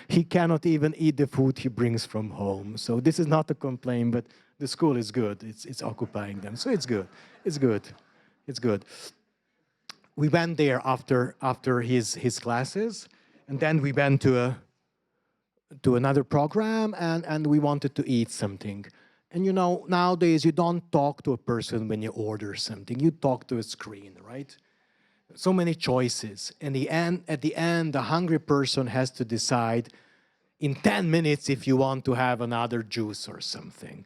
he cannot even eat the food he brings from home. So this is not a complaint, but the school is good. It's occupying them. So it's good. It's good. It's good. We went there after his classes, and then we went to another program, and we wanted to eat something. And you know, nowadays you don't talk to a person when you order something, you talk to a screen, right? So many choices. In the end, at the end, the hungry person has to decide in 10 minutes if you want to have another juice or something.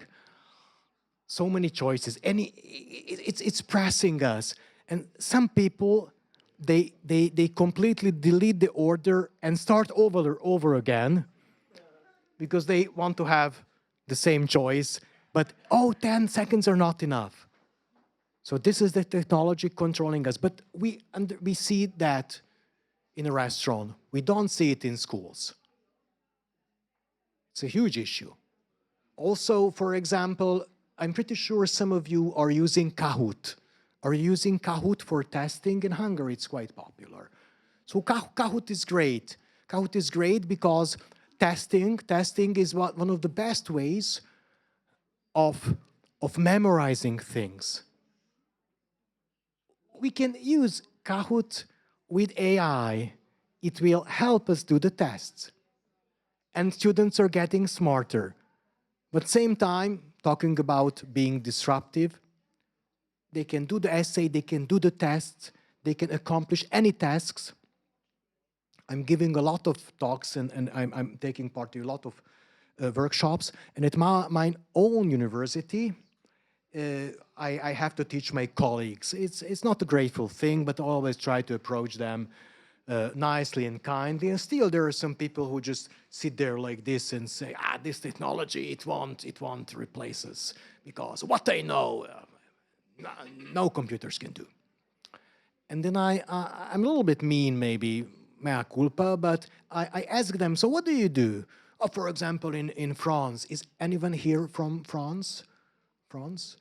So many choices, and it's pressing us. And some people, they completely delete the order and start over again because they want to have the same choice, but 10 seconds are not enough. So this is the technology controlling us. But we see that in a restaurant. We don't see it in schools. It's a huge issue. Also, for example, I'm pretty sure some of you are using Kahoot. Are you using Kahoot for testing? In Hungary, it's quite popular. So Kahoot is great. Kahoot is great because testing is one of the best ways of memorizing things. We can use Kahoot with AI. It will help us do the tests. And students are getting smarter. But same time, talking about being disruptive, they can do the essay, they can do the tests, they can accomplish any tasks. I'm giving a lot of talks and I'm taking part in a lot of workshops. And at my own university, I have to teach my colleagues. It's not a grateful thing, but I always try to approach them nicely and kindly. And still there are some people who just sit there like this and say, this technology, it won't replace us because what they know, no computers can do. And then I'm a little bit mean, maybe, mea culpa, but I ask them, so what do you do? Oh, for example, in France, is anyone here from France? France?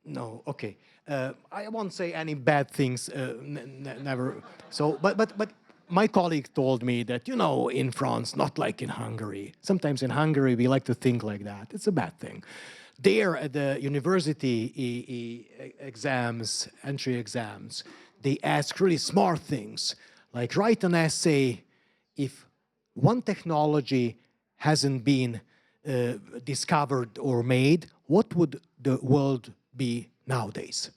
No, okay. I won't say any bad things, never. So, but my colleague told me that, you know, in France, not like in Hungary. Sometimes in Hungary, we like to think like that. It's a bad thing. There at the university exams, entry exams, they ask really smart things, like write an essay if one technology hasn't been discovered or made, what would the world be nowadays?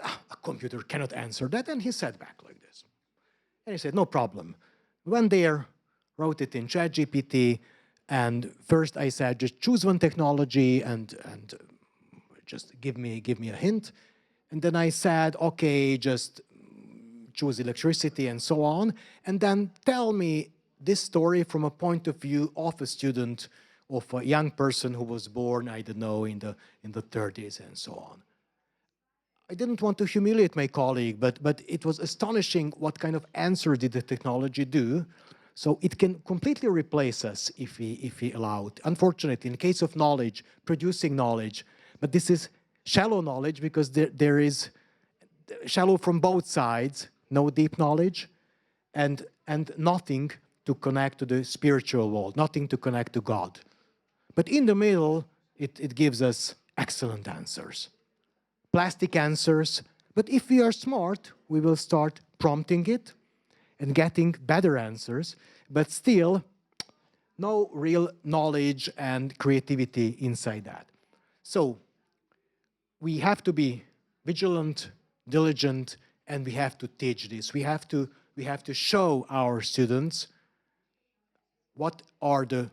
A computer cannot answer that, and he sat back like this. And he said, no problem. Went there, wrote it in ChatGPT, and first I said, just choose one technology and just give me a hint. And then I said, okay, just choose electricity and so on. And then tell me this story from a point of view of a student, of a young person who was born, I don't know, in the 30s and so on. I didn't want to humiliate my colleague, but it was astonishing what kind of answer did the technology do. So it can completely replace us if we allow it. Unfortunately, in the case of knowledge, producing knowledge, but this is shallow knowledge because there is shallow from both sides, no deep knowledge, and nothing to connect to the spiritual world, nothing to connect to God. But in the middle, it gives us excellent answers. Plastic answers, but if we are smart, we will start prompting it and getting better answers, but still no real knowledge and creativity inside that. So we have to be vigilant, diligent, and we have to teach this. We have to show our students what are the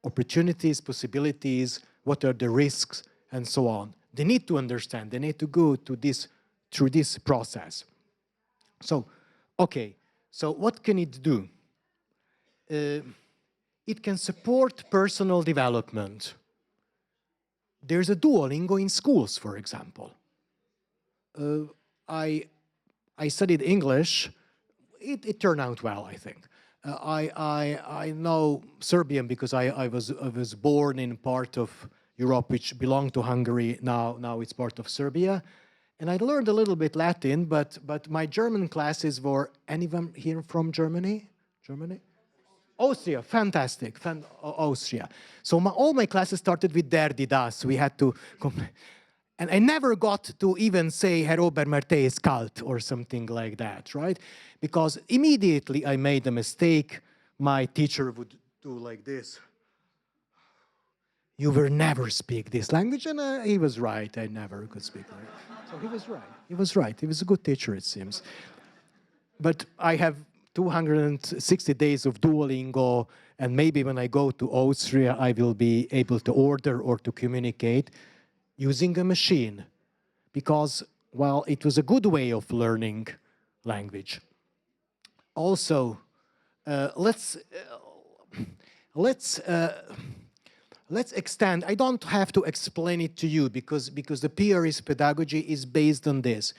opportunities, possibilities, what are the risks, and so on. They need to understand, they need to go through this process. So, okay, so what can it do? It can support personal development. There's a Duolingo in schools, for example. I studied English. It turned out well, I think. I know Serbian because I was born in part of Europe which belonged to Hungary. Now it's part of Serbia, and I learned a little bit Latin. But my German classes were, anyone here from Germany? Germany? Austria, fantastic, Austria. So all my classes started with der, die, das. We had to, and I never got to even say Herr Obermerte ist kalt or something like that, right? Because immediately I made a mistake. My teacher would do like this. you will never speak this language. And he was right, I never could speak it. So he was right, he was right. He was a good teacher, it seems. But I have 260 days of Duolingo, and maybe when I go to Austria, I will be able to order or to communicate using a machine. Because, well, it was a good way of learning language. Also, let's extend. I don't have to explain it to you because the PRE's pedagogy is based on this.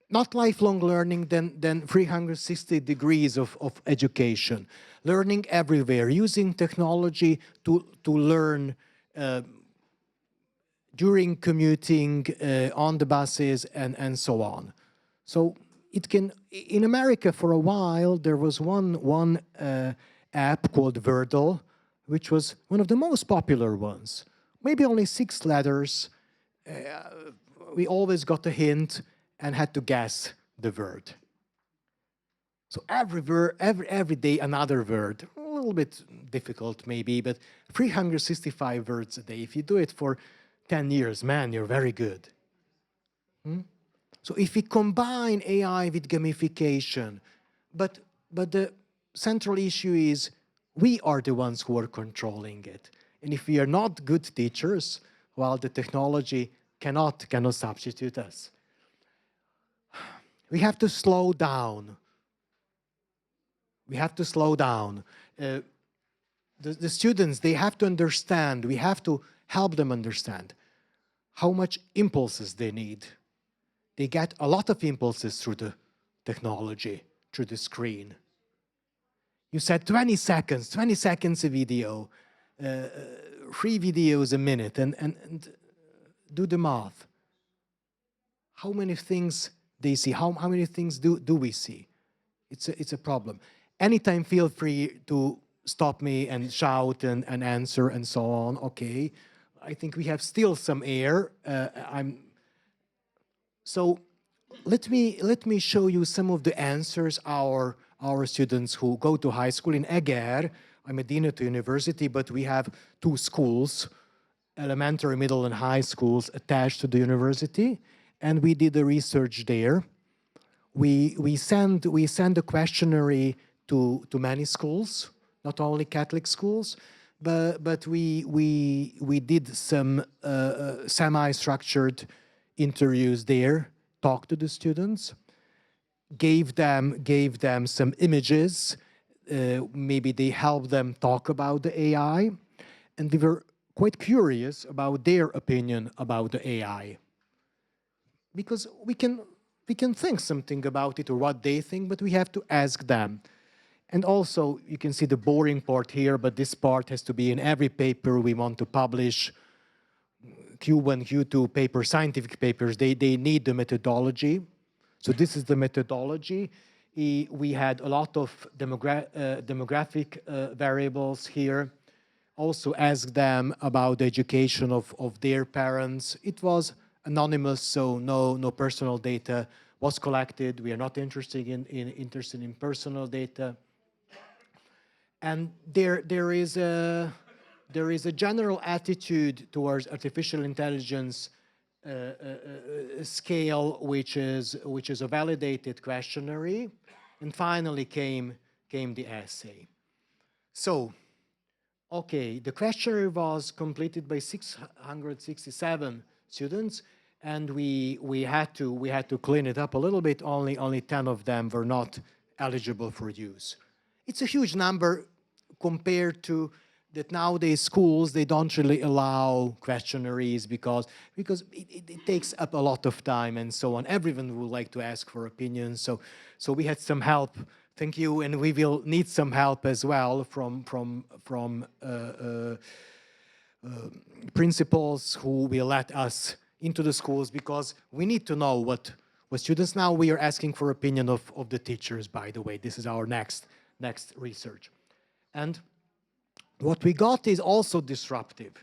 Not lifelong learning, then 360 degrees of education. Learning everywhere, using technology to learn during commuting, on the buses, and so on. So it can, in America for a while, there was one app called Wordle, which was one of the most popular ones. Maybe only 6 letters. We always got a hint and had to guess the word. So every day another word. A little bit difficult maybe, but 365 words a day. If you do it for 10 years, man, you're very good. So if we combine AI with gamification, but the central issue is we are the ones who are controlling it. And if we are not good teachers, well, the technology cannot substitute us. We have to slow down. We have to slow down. The students, they have to understand, we have to help them understand how much impulses they need. They get a lot of impulses through the technology, through the screen. You said 20 seconds a video, 3 videos a minute, and do the math. How many things they see? How many things do we see? It's a problem. Anytime feel free to stop me and shout and answer and so on. Okay, I think we have still some air. So let me show you some of the answers our students who go to high school in Eger. I'm a dean at the university, but we have 2 schools, elementary, middle, and high schools attached to the university, and we did the research there. We send a questionnaire to many schools, not only Catholic schools, but we did some semi-structured interviews there, talked to the students, gave them some images, maybe they helped them talk about the AI, and they were quite curious about their opinion about the AI. Because we can think something about it or what they think, but we have to ask them. And also, you can see the boring part here, but this part has to be in every paper we want to publish. Q1, Q2 papers, scientific papers, they need the methodology. So this is the methodology. We had a lot of demographic variables here. Also asked them about the education of their parents. It was anonymous, so no personal data was collected. We are not interested in personal data. And there is a general attitude towards artificial intelligence scale, which is a validated questionnaire, and finally came the essay. So, okay, the questionnaire was completed by 667 students, and we had to clean it up a little bit. Only 10 of them were not eligible for use. It's a huge number compared to that nowadays schools, they don't really allow questionnaires because it takes up a lot of time and so on. Everyone would like to ask for opinions, so we had some help. Thank you, and we will need some help as well from principals who will let us into the schools, because we need to know what students. Now we are asking for opinion of the teachers, by the way. This is our next research. And what we got is also disruptive.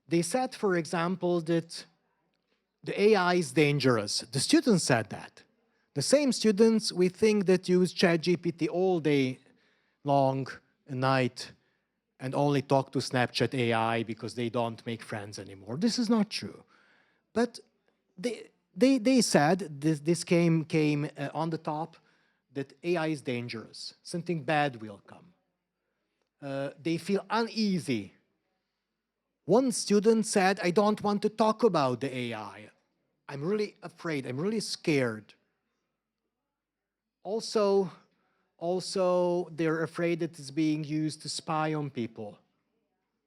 They said, for example, that the AI is dangerous. The students said that. The same students we think that use ChatGPT all day long, at night, and only talk to Snapchat AI because they don't make friends anymore. This is not true. But they said, this came on the top, that AI is dangerous. Something bad will come. They feel uneasy. One student said, I don't want to talk about the AI. I'm really afraid, I'm really scared. Also, they're afraid that it's being used to spy on people.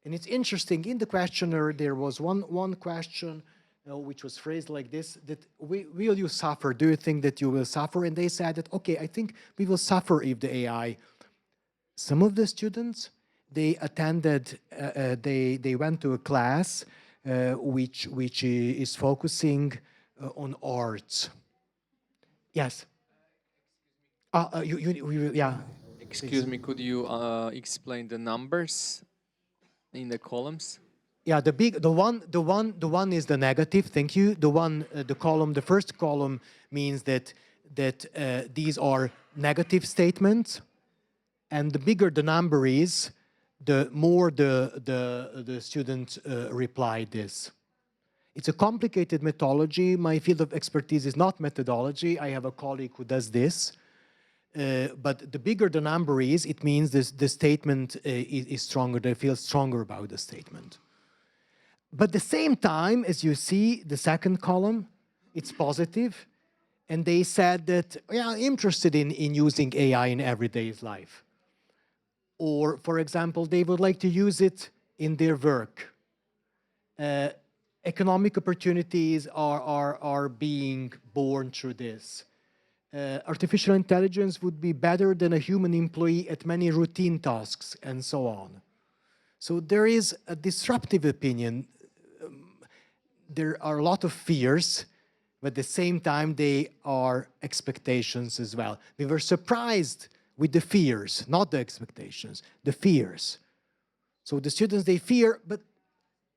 And it's interesting, in the questionnaire, there was one question which was phrased like this, that will you suffer? Do you think that you will suffer? And they said that, okay, I think we will suffer if the AI. Some of the students, they attended, they went to a class which is focusing on arts. Yes. Yeah. Excuse me, could you explain the numbers in the columns? Yeah, the one is the negative. Thank you. The column, the first column means that these are negative statements, and the bigger the number is, the more the student replied this. It's a complicated methodology. My field of expertise is not methodology. I have a colleague who does this. But the bigger the number is, it means the statement is stronger. They feel stronger about the statement. But at the same time, as you see, the second column, it's positive. And they said that, yeah, interested in using AI in everyday life. Or, for example, they would like to use it in their work. Economic opportunities are being born through this. Artificial intelligence would be better than a human employee at many routine tasks, and so on. So there is a disruptive opinion. There are a lot of fears, but at the same time, they are expectations as well. We were surprised with the fears, not the expectations, the fears. So the students, they fear, but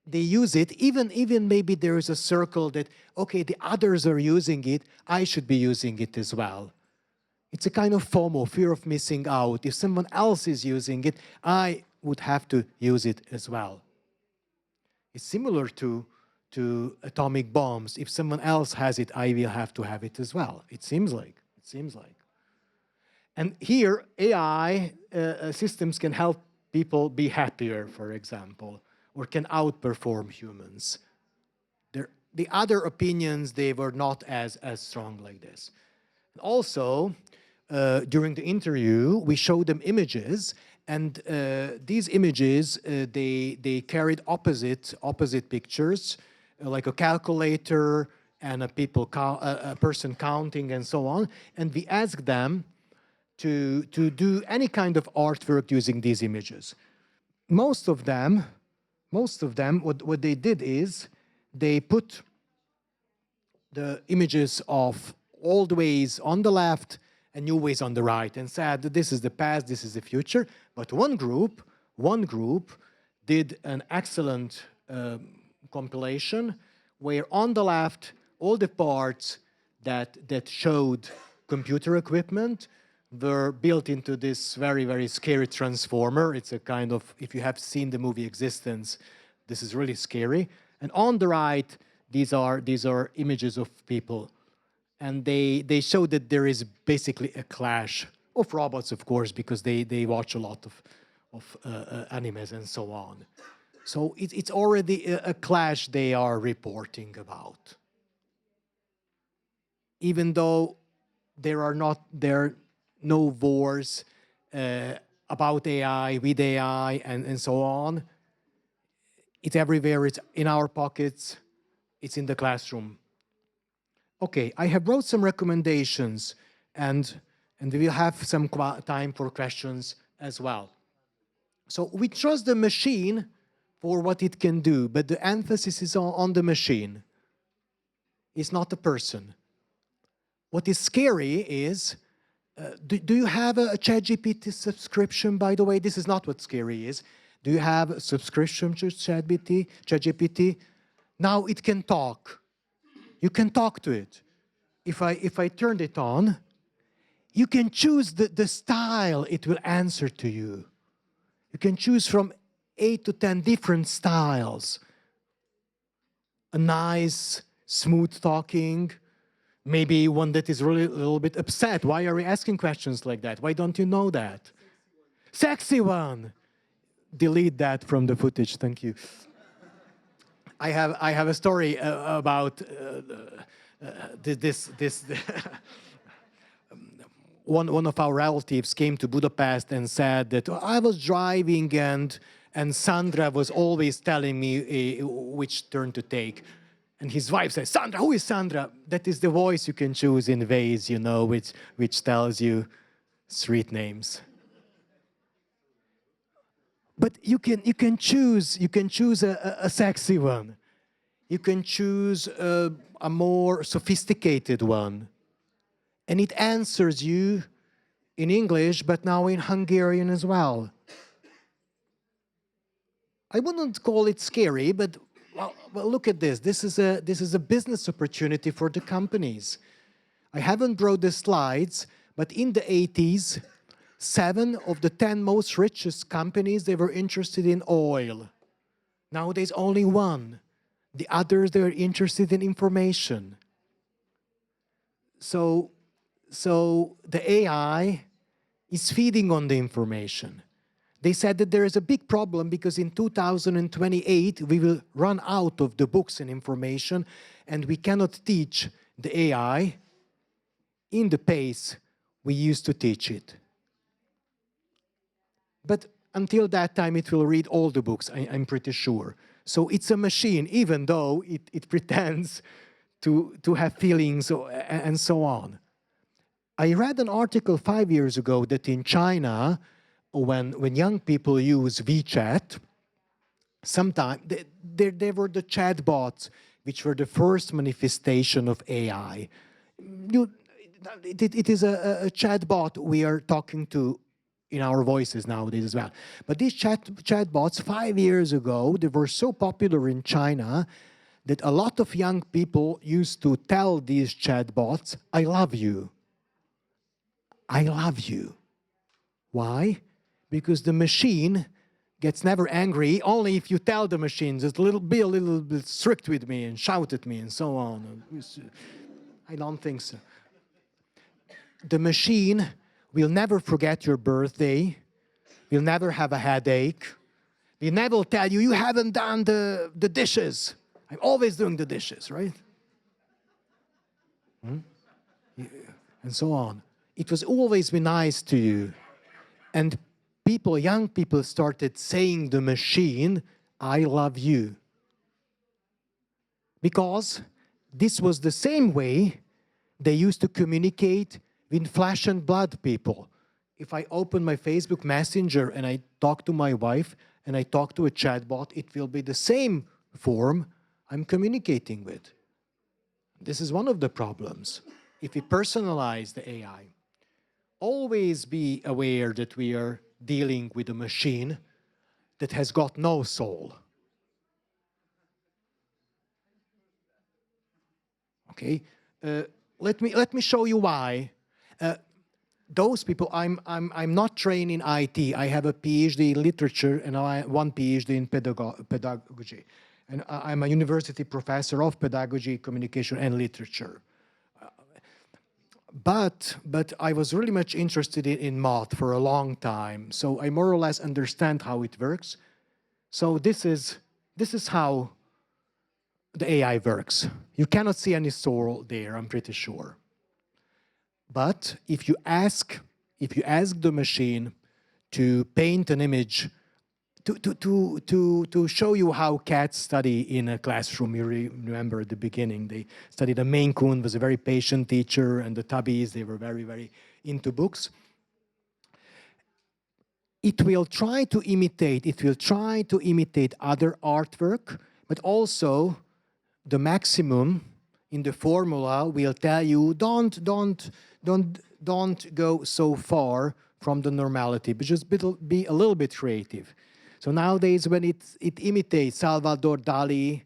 they use it, even maybe there is a circle that, okay, the others are using it, I should be using it as well. It's a kind of FOMO, fear of missing out. If someone else is using it, I would have to use it as well. It's similar to atomic bombs. If someone else has it, I will have to have it as well. It seems like. And here, AI systems can help people be happier, for example, or can outperform humans. The other opinions, they were not as strong like this. Also, during the interview, we showed them images, and these images, they carried opposite pictures, like a calculator and a person counting and so on. And we asked them to do any kind of artwork using these images. Most of them, what they did is they put the images of old ways on the left and new ways on the right, and said that this is the past, this is the future. But one group did an excellent compilation where on the left, all the parts that showed computer equipment were built into this very, very scary transformer. It's a kind of, if you have seen the movie Existence, this is really scary. And on the right, these are images of people. And they show that there is basically a clash of robots, of course, because they watch a lot of animes and so on. So it's already a clash they are reporting about. Even though there are no wars about AI, with AI, and so on, it's everywhere, it's in our pockets, it's in the classroom. Okay, I have wrote some recommendations, and we will have some time for questions as well. So we trust the machine for what it can do, but the emphasis is on the machine. It's not the person. What is scary is, do you have a ChatGPT subscription, by the way? This is not what scary is. Do you have a subscription to ChatGPT? Now it can talk. You can talk to it. If I turned it on, you can choose the style it will answer to you. You can choose from 8 to 10 different styles. A nice, smooth talking, maybe one that is really a little bit upset. Why are you asking questions like that? Why don't you know that? Sexy one. Delete that from the footage, thank you. I have a story about this one of our relatives came to Budapest and said that I was driving and Sandra was always telling me which turn to take. And his wife says, Sandra, who is Sandra? That is the voice you can choose in Waze, you know, which tells you street names. But you can choose a sexy one. You can choose a more sophisticated one. And it answers you in English, but now in Hungarian as well. I wouldn't call it scary, but well, look at this. This is a business opportunity for the companies. I haven't brought the slides, but in the 80s, 7 of the 10 most richest companies, they were interested in oil. Nowadays, only 1. The others, they're interested in information. So the AI is feeding on the information. They said that there is a big problem because in 2028, we will run out of the books and information, and we cannot teach the AI in the pace we used to teach it. But until that time, it will read all the books, I'm pretty sure. So it's a machine, even though it pretends to have feelings and so on. I read an article 5 years ago that in China, when young people use WeChat, sometimes there were the chatbots, which were the first manifestation of AI. It is a chatbot we are talking to in our voices nowadays as well. But these chatbots, 5 years ago, they were so popular in China that a lot of young people used to tell these chatbots, I love you. I love you. Why? Because the machine gets never angry, only if you tell the machine, just be a little bit strict with me and shout at me and so on. I don't think so. The machine will never forget your birthday, will never have a headache, will never tell you, you haven't done the dishes. I'm always doing the dishes, right? And so on. It was always be nice to you. And young people started saying the machine, I love you. Because this was the same way they used to communicate with flesh and blood people. If I open my Facebook Messenger and I talk to my wife and I talk to a chatbot, it will be the same form I'm communicating with. This is one of the problems. If we personalize the AI, always be aware that we are dealing with a machine that has got no soul. Okay, let me show you why. Those people, I'm not trained in IT. I have a PhD in literature and one PhD in pedagogy, and I'm a university professor of pedagogy, communication, and literature. But I was really much interested in math for a long time, so I more or less understand how it works. So this is how the AI works. You cannot see any soul there, I'm pretty sure. But if you ask the machine to paint an image, to show you how cats study in a classroom, you remember at the beginning, they studied. The Maine Coon was a very patient teacher, and the Tubbies, they were very, very into books. It will try to imitate other artwork, but also the maximum in the formula will tell you don't go so far from the normality, but just be a little bit creative. So nowadays, when it imitates Salvador Dali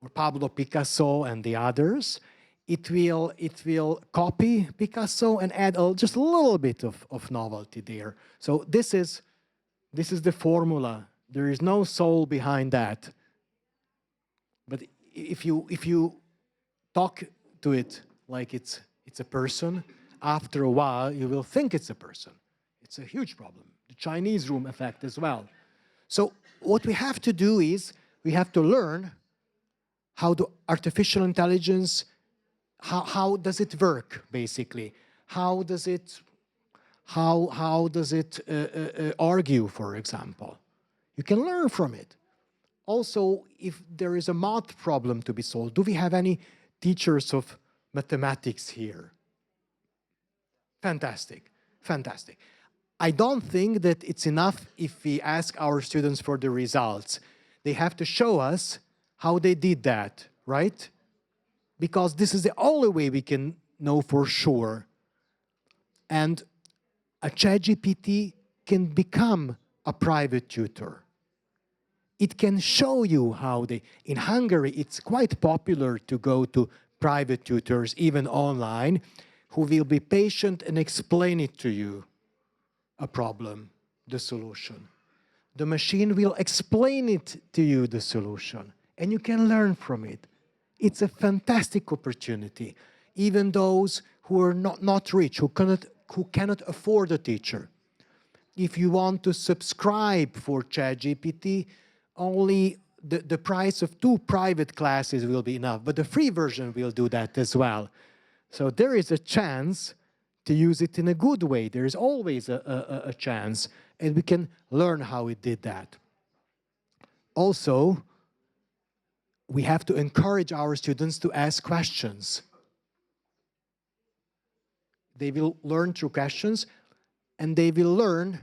or Pablo Picasso and the others, it will copy Picasso and add just a little bit of novelty there. So this is the formula There is no soul behind that. But if you talk to it like it's a person, after a while you will think it's a person. It's a huge problem. The Chinese room effect as well. So what we have to do is we have to learn how the artificial intelligence, how does it work basically? How does it argue, for example? You can learn from it. Also, if there is a math problem to be solved, do we have any teachers of mathematics here? Fantastic, fantastic. I don't think that it's enough if we ask our students for the results. They have to show us how they did that, right? Because this is the only way we can know for sure. And a ChatGPT can become a private tutor. It can show you how they... In Hungary, it's quite popular to go to private tutors, even online, who will be patient and explain it to you, a problem, the solution. The machine will explain it to you, the solution, and you can learn from it. It's a fantastic opportunity. Even those who are not rich, who cannot afford a teacher. If you want to subscribe for ChatGPT, only the price of 2 private classes will be enough, but the free version will do that as well. So there is a chance to use it in a good way. There is always a chance, and we can learn how it did that. Also, we have to encourage our students to ask questions. They will learn through questions, and they will learn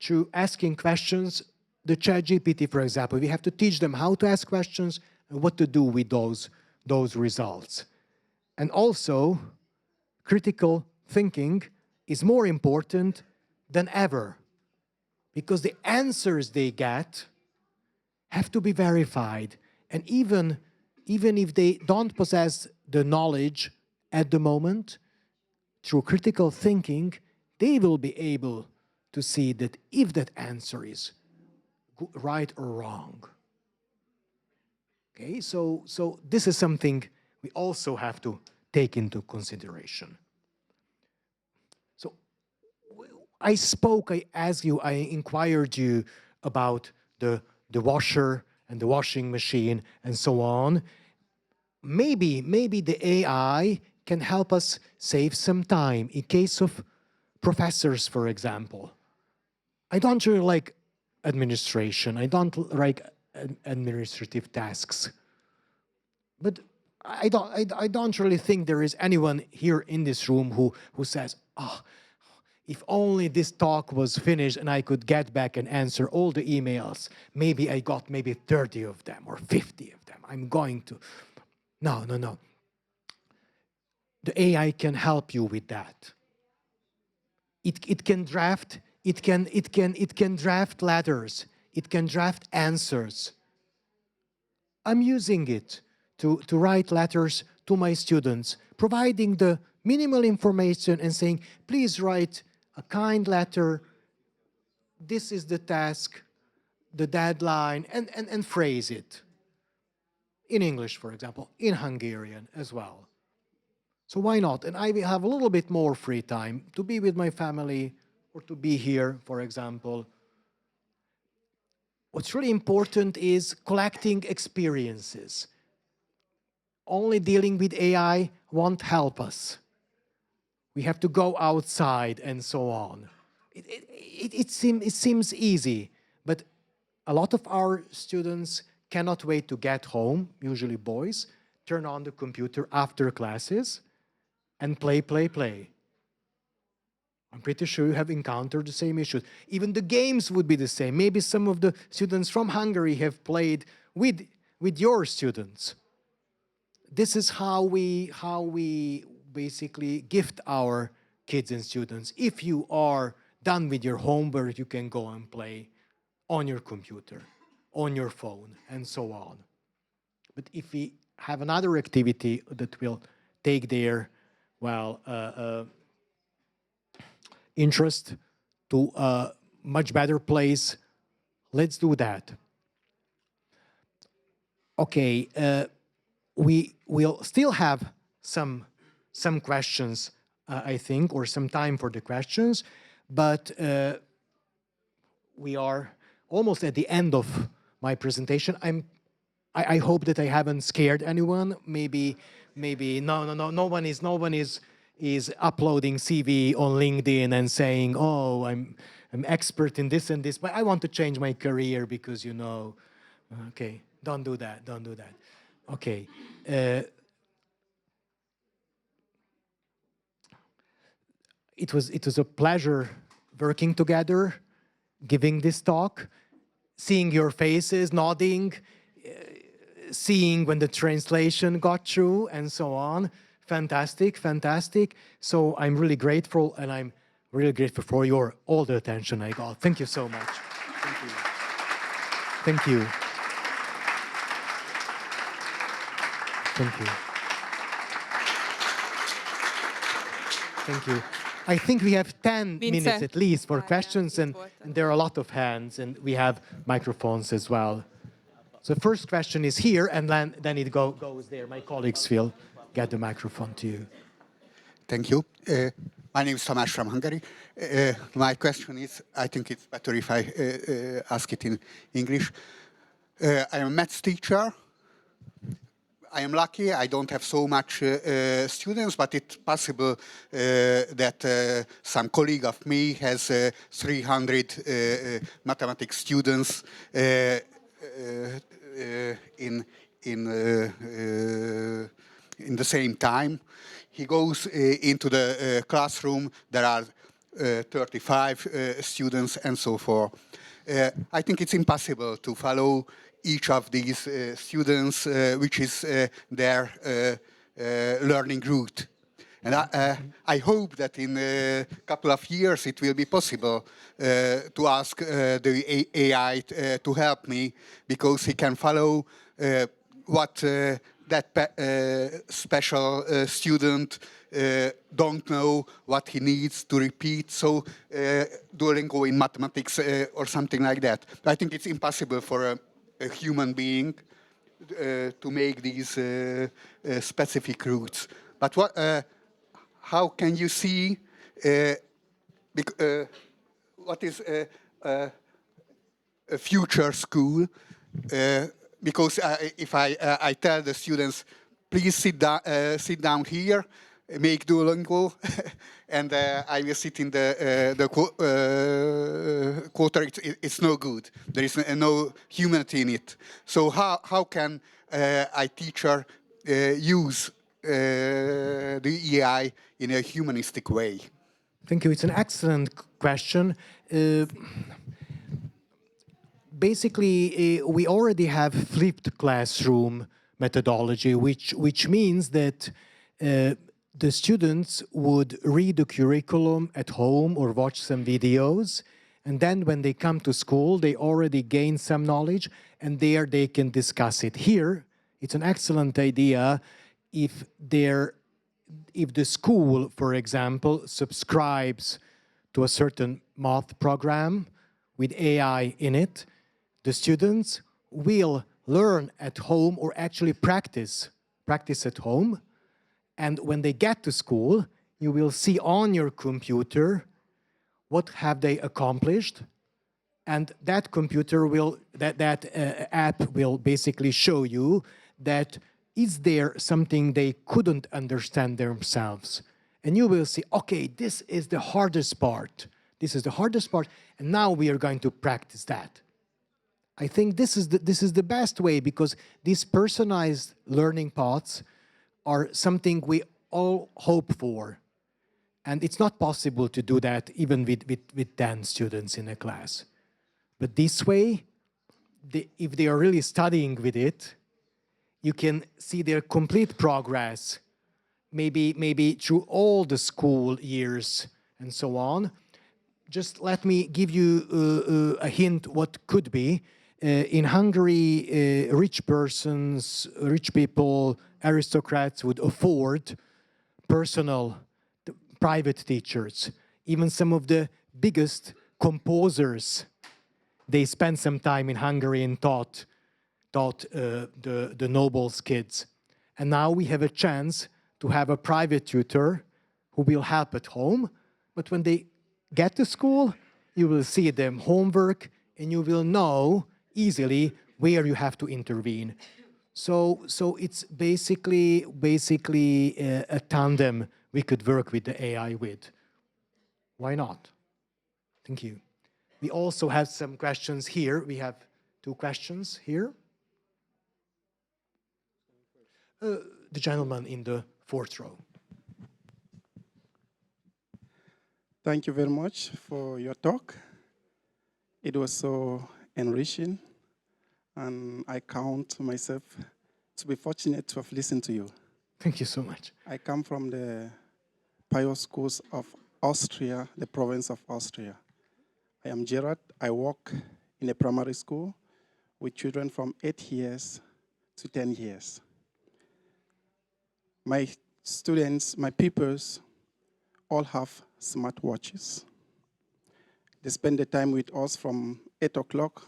through asking questions. The ChatGPT, for example, we have to teach them how to ask questions and what to do with those results. And also, critical thinking is more important than ever, because the answers they get have to be verified. And even if they don't possess the knowledge at the moment, through critical thinking, they will be able to see that if that answer is right or wrong. Okay, so this is something we also have to take into consideration. So I asked you, I inquired you about the washer and the washing machine and so on. Maybe the AI can help us save some time in case of professors, for example. I don't really like administration. I don't like administrative tasks. But I don't really think there is anyone here in this room who says, oh, if only this talk was finished and I could get back and answer all the emails, maybe I got 30 of them or 50 of them. I'm going to... No. The AI can help you with that. It can draft letters. It can draft answers. I'm using it to write letters to my students, providing the minimal information and saying, please write a kind letter. This is the task, the deadline, and phrase it. In English, for example, in Hungarian as well. So why not? And I will have a little bit more free time to be with my family or to be here, for example. What's really important is collecting experiences. Only dealing with AI won't help us. We have to go outside and so on. It seems easy, but a lot of our students cannot wait to get home, usually boys, turn on the computer after classes and play. I'm pretty sure you have encountered the same issues. Even the games would be the same. Maybe some of the students from Hungary have played with your students. This is how we basically gift our kids and students. If you are done with your homework, you can go and play on your computer, on your phone, and so on. But if we have another activity that will take their, interest to a much better place, Let's do that. Okay, we will still have some questions, I think, or some time for the questions, but we are almost at the end of my presentation. I hope that I haven't scared anyone. Maybe no one is uploading CV on LinkedIn and saying, oh, I'm expert in this and this, but I want to change my career because, you know. Okay, don't do that. Okay. It was a pleasure working together, giving this talk, seeing your faces, nodding, seeing when the translation got through and so on. Fantastic. So I'm really grateful, and I'm really grateful for all the attention I got. Thank you so much. Thank you. I think we have 10 minutes at least for questions, and there are a lot of hands, and we have microphones as well. So the first question is here, and then it goes there. My colleagues will get the microphone to you. Thank you. My name is Tamás from Hungary. My question is, I think it's better if I ask it in English. I am a maths teacher. I am lucky, I don't have so much students, but it's possible that some colleague of me has 300 mathematics students in the same time. He goes into the classroom, there are 35 students and so forth. I think it's impossible to follow each of these students, which is their learning route. And I hope that in a couple of years it will be possible to ask the AI to help me, because he can follow what that special student don't know, what he needs to repeat. So Duolingo in mathematics or something like that. I think it's impossible for a human being to make these specific routes. But how can you see what is a future school? Because if I tell the students, please sit down here, make Duolingo, and I will sit in the quarter, it's no good. There is no humanity in it. So how can a teacher use the AI in a humanistic way? Thank you. It's an excellent question. Basically, we already have flipped classroom methodology, which means that the students would read the curriculum at home or watch some videos, and then when they come to school, they already gain some knowledge, and there they can discuss it. Here, it's an excellent idea if the school, for example, subscribes to a certain math program with AI in it, the students will learn at home or actually practice at home. And when they get to school, you will see on your computer what have they accomplished. And that computer will, that app will basically show you that is there something they couldn't understand themselves. And you will see, okay, this is the hardest part. This is the hardest part, and now we are going to practice that. I think this is the best way, because these personalized learning paths are something we all hope for. And it's not possible to do that even with 10 students in a class. But this way, if they are really studying with it, you can see their complete progress, maybe through all the school years and so on. Just let me give you a hint what could be. In Hungary, rich people, aristocrats would afford personal, private teachers. Even some of the biggest composers they spent some time in Hungary and taught the nobles' kids. And now we have a chance to have a private tutor who will help at home. But when they get to school, you will see them homework and you will know easily where you have to intervene. So it's basically a tandem we could work with the AI with. Why not? Thank you. We also have some questions here. We have 2 questions here. The gentleman in the 4th row. Thank you very much for your talk. It was so enriching, and I count myself to be fortunate to have listened to you. Thank you so much. I come from the Pious Schools of Austria, the province of Austria. I am Gerard. I work in a primary school with children from 8 years to 10 years. My students, my pupils, all have smartwatches. They spend the time with us from 8 o'clock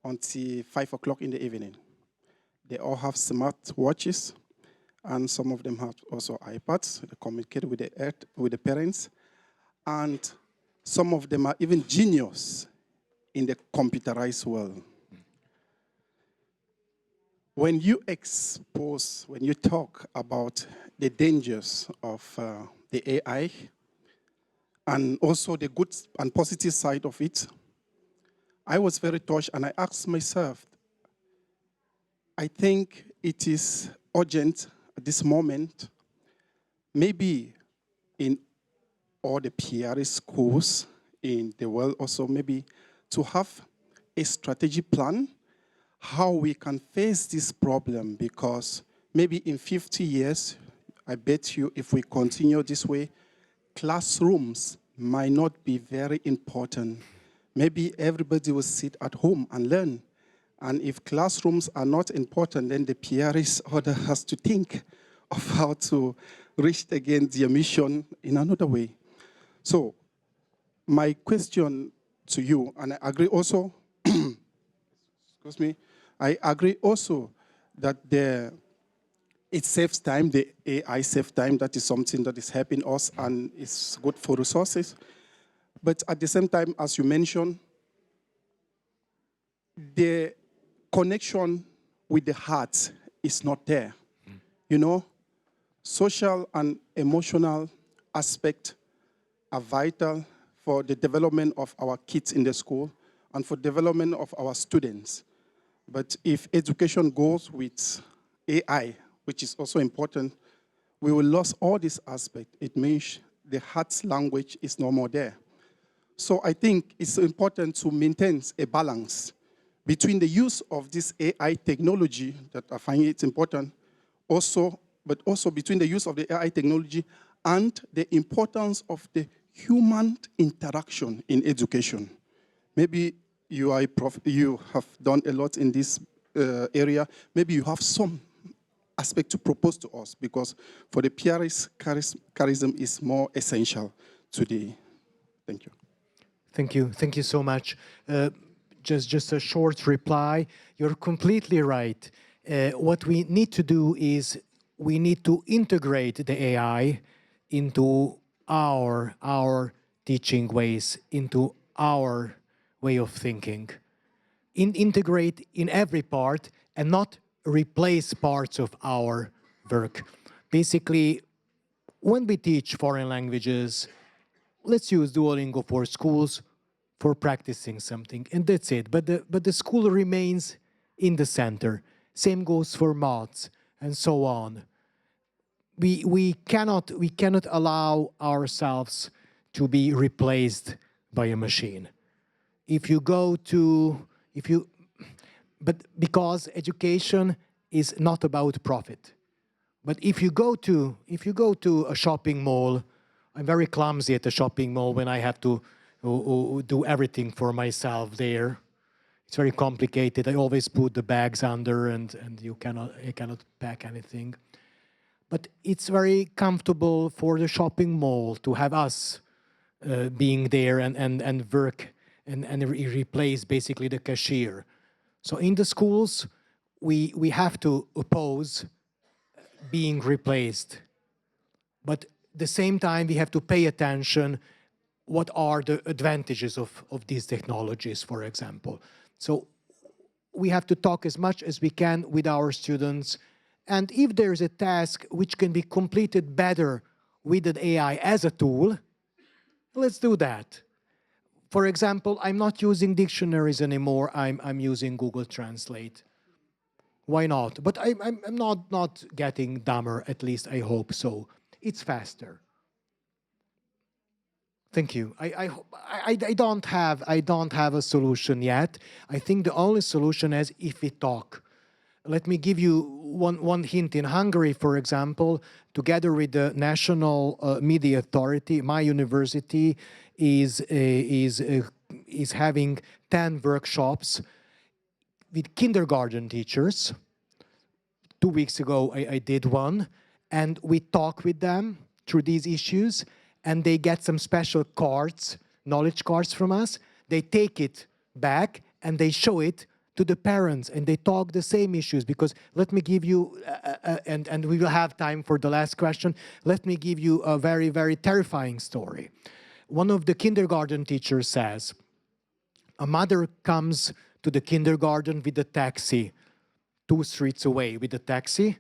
until 5 o'clock in the evening. They all have smartwatches, and some of them have also iPads. They communicate with the parents. And some of them are even genius in the computerized world. When you talk about the dangers of the AI, and also the good and positive side of it, I was very touched, and I asked myself, I think it is urgent at this moment, maybe in all the PRE schools in the world also, maybe to have a strategy plan how we can face this problem, because maybe in 50 years, I bet you if we continue this way, classrooms might not be very important. Maybe everybody will sit at home and learn. And if classrooms are not important, then the PRS order has to think of how to reach again their mission in another way. So my question to you, and I agree also, excuse me, I agree also that it saves time, the AI saves time. That is something that is helping us and is good for resources. But at the same time, as you mentioned, the connection with the heart is not there. You know, social and emotional aspects are vital for the development of our kids in the school and for development of our students. But if education goes with AI, which is also important, we will lose all these aspects. It means the heart's language is no more there. So I think it's important to maintain a balance between the use of this AI technology, that I find it's important, but also between the use of the AI technology and the importance of the human interaction in education. Maybe you have done a lot in this area. Maybe you have some aspect to propose to us, because for the PRS, charism is more essential today. Thank you. Thank you. Thank you so much. Just a short reply. You're completely right. What we need to do is we need to integrate the AI into our teaching ways, into our way of thinking. Integrate in every part and not replace parts of our work. Basically, when we teach foreign languages, let's use Duolingo for schools for practicing something, and that's it. But the school remains in the center. Same goes for maths and so on. We cannot allow ourselves to be replaced by a machine. But because education is not about profit. But if you go to a shopping mall, I'm very clumsy at the shopping mall when I have to do everything for myself there. It's very complicated. I always put the bags under, and you cannot pack anything. But it's very comfortable for the shopping mall to have us being there and work and replace basically the cashier. So in the schools, we have to oppose being replaced. But at the same time, we have to pay attention what are the advantages of these technologies, for example. So we have to talk as much as we can with our students. And if there's a task which can be completed better with an AI as a tool, let's do that. For example, I'm not using dictionaries anymore. I'm using Google Translate. Why not? But I'm not getting dumber, at least I hope so. It's faster. Thank you. I don't have a solution yet. I think the only solution is if we talk. Let me give you one hint. In Hungary, for example, together with the National Media Authority, my university is having 10 workshops with kindergarten teachers. 2 weeks ago, I did one, and we talk with them through these issues, and they get some special cards, knowledge cards from us. They take it back, and they show it to the parents, and they talk the same issues. Because let me give you, and we will have time for the last question, let me give you a very, very terrifying story. One of the kindergarten teachers says, a mother comes to the kindergarten with a taxi, 2 streets away with a taxi,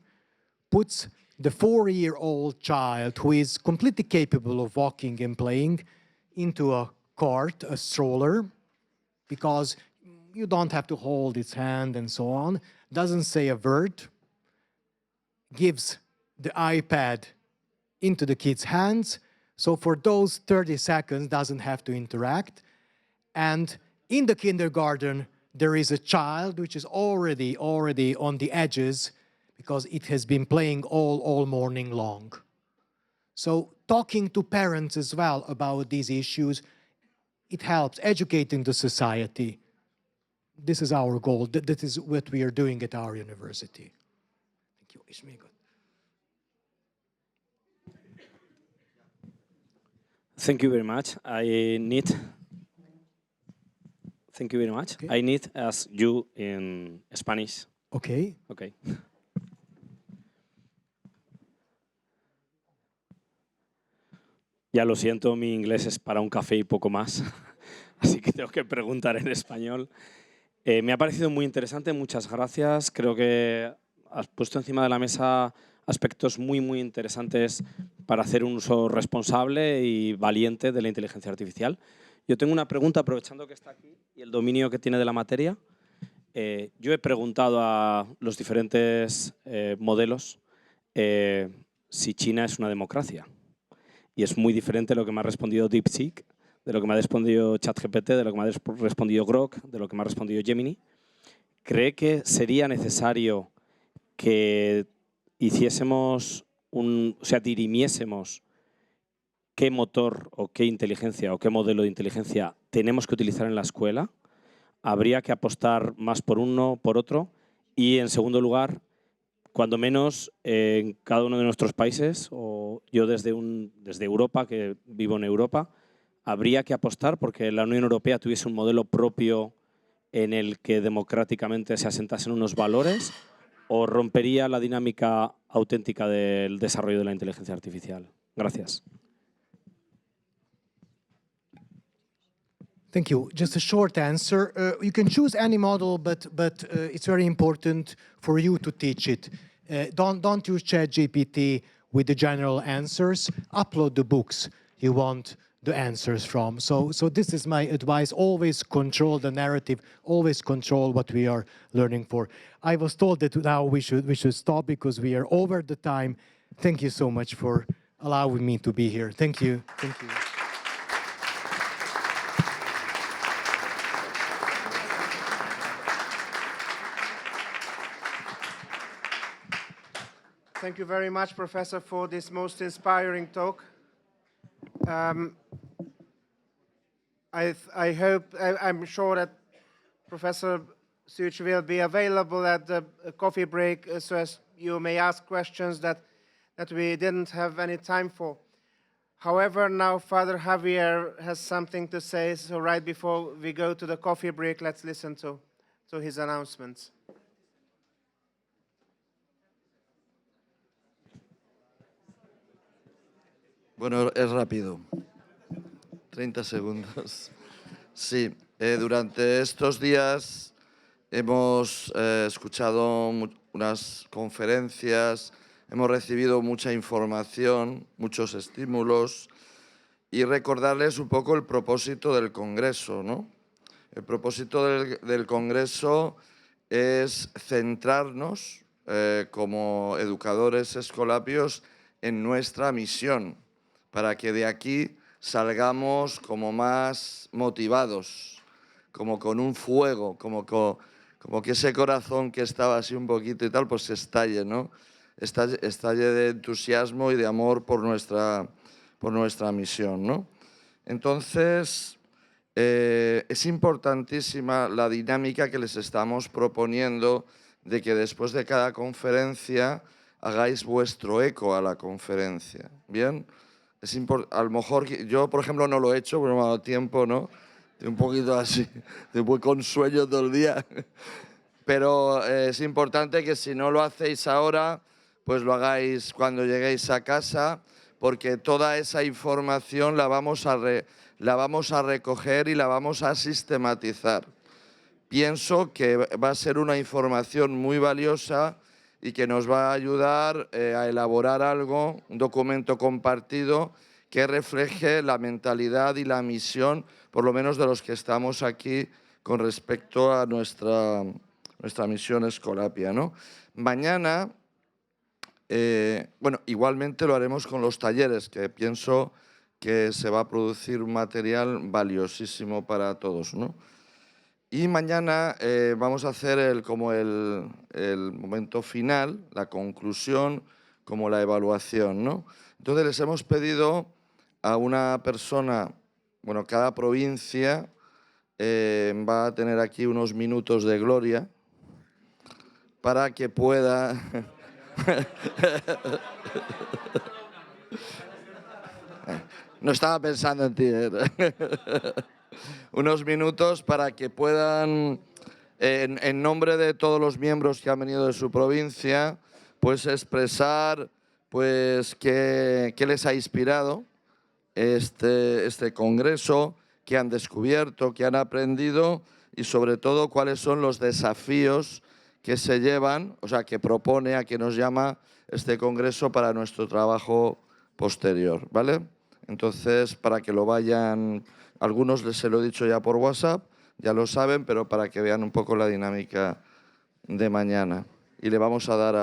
puts the 4-year-old child who is completely capable of walking and playing into a cart, a stroller, because you don't have to hold its hand and so on, doesn't say a word, gives the iPad into the kid's hands, so for those 30 seconds doesn't have to interact. And in the kindergarten, there is a child which is already on the edges because it has been playing all morning long. So talking to parents as well about these issues, it helps educating the society. This is our goal. That is what we are doing at our university. Thank you. Thank you very much. Thank you very much. Okay. I need ask you in Spanish. Okay. Okay. Ya lo siento, mi inglés es para un café y poco más, así que tengo que preguntar en español. Me ha parecido muy interesante, muchas gracias. Creo que has puesto encima de la mesa aspectos muy interesantes para hacer un uso responsable y valiente de la inteligencia artificial. Yo tengo una pregunta, aprovechando que está aquí y el dominio que tiene de la materia. Yo he preguntado a los diferentes modelos si China es una democracia. Y es muy diferente lo que me ha respondido DeepSeek, de lo que me ha respondido ChatGPT, de lo que me ha respondido Grok, de lo que me ha respondido Gemini. ¿Cree que sería necesario que hiciésemos dirimiésemos qué motor o qué inteligencia o qué modelo de inteligencia tenemos que utilizar en la escuela? ¿Habría que apostar más por uno, por otro? Y en segundo lugar, cuando menos en cada uno de nuestros países, o yo desde Europa, que vivo en Europa, habría que apostar porque la Unión Europea tuviese un modelo propio en el que democráticamente se asentasen unos valores, o rompería la dinámica auténtica del desarrollo de la inteligencia artificial. Gracias. Thank you. Just a short answer. You can choose any model, but it's very important for you to teach it. Don't use ChatGPT with the general answers. Upload the books you want the answers from. So this is my advice. Always control the narrative. Always control what we are learning for. I was told that now we should stop because we are over the time. Thank you so much for allowing me to be here. Thank you. Thank you. Thank you very much, Professor, for this most inspiring talk. I'm sure that Professor Szűst will be available at the coffee break, so as you may ask questions that we didn't have any time for. However, now Father Javier has something to say, so right before we go to the coffee break, let's listen to his announcements. Bueno, es rápido. 30 segundos. Sí, durante estos días hemos escuchado unas conferencias, hemos recibido mucha información, muchos estímulos, y recordarles un poco el propósito del Congreso, ¿no? El propósito del Congreso es centrarnos como educadores escolapios en nuestra misión, para que de aquí salgamos como más motivados, como con un fuego, como que ese corazón que estaba así un poquito y tal, pues se estalle, ¿no? Estalle de entusiasmo y de amor por nuestra misión, ¿no? Entonces, es importantísima la dinámica que les estamos proponiendo de que después de cada conferencia hagáis vuestro eco a la conferencia, ¿bien? A lo mejor yo, por ejemplo, no lo he hecho porque no me ha dado tiempo, ¿no? Estoy un poquito así, voy con sueño todo el día. Pero es importante que si no lo hacéis ahora, pues lo hagáis cuando lleguéis a casa, porque toda esa información la vamos a recoger y la vamos a sistematizar. Pienso que va a ser una información muy valiosa y que nos va a ayudar a elaborar algo, un documento compartido que refleje la mentalidad y la misión, por lo menos de los que estamos aquí, con respecto a nuestra misión escolapia, ¿no? Mañana, bueno, igualmente lo haremos con los talleres, que pienso que se va a producir un material valiosísimo para todos, ¿no? Y mañana vamos a hacer como el momento final, la conclusión, como la evaluación, ¿no? Entonces les hemos pedido a una persona, bueno, cada provincia va a tener aquí unos minutos de gloria para que pueda... No estaba pensando en ti. Unos minutos para que puedan, en nombre de todos los miembros que han venido de su provincia, pues expresar pues qué les ha inspirado este congreso, qué han descubierto, qué han aprendido y sobre todo cuáles son los desafíos que se llevan, o sea, que propone, a que nos llama este congreso para nuestro trabajo posterior, ¿vale? Entonces, para que lo vayan, algunos les se lo he dicho ya por WhatsApp, ya lo saben, pero para que vean un poco la dinámica de mañana. Y le vamos a dar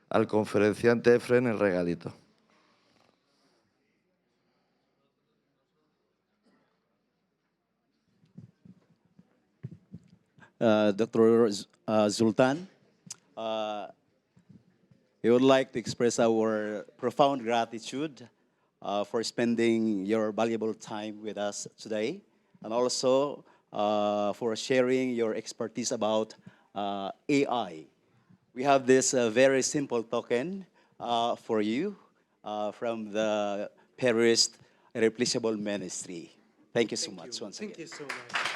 al conferenciante Efren el regalito. Dr. Zoltán, we would like to express our profound gratitude for spending your valuable time with us today, and also for sharing your expertise about AI. We have this very simple token for you from the Paris Irreplaceable Ministry. Thank you so much once again. Thank you so much.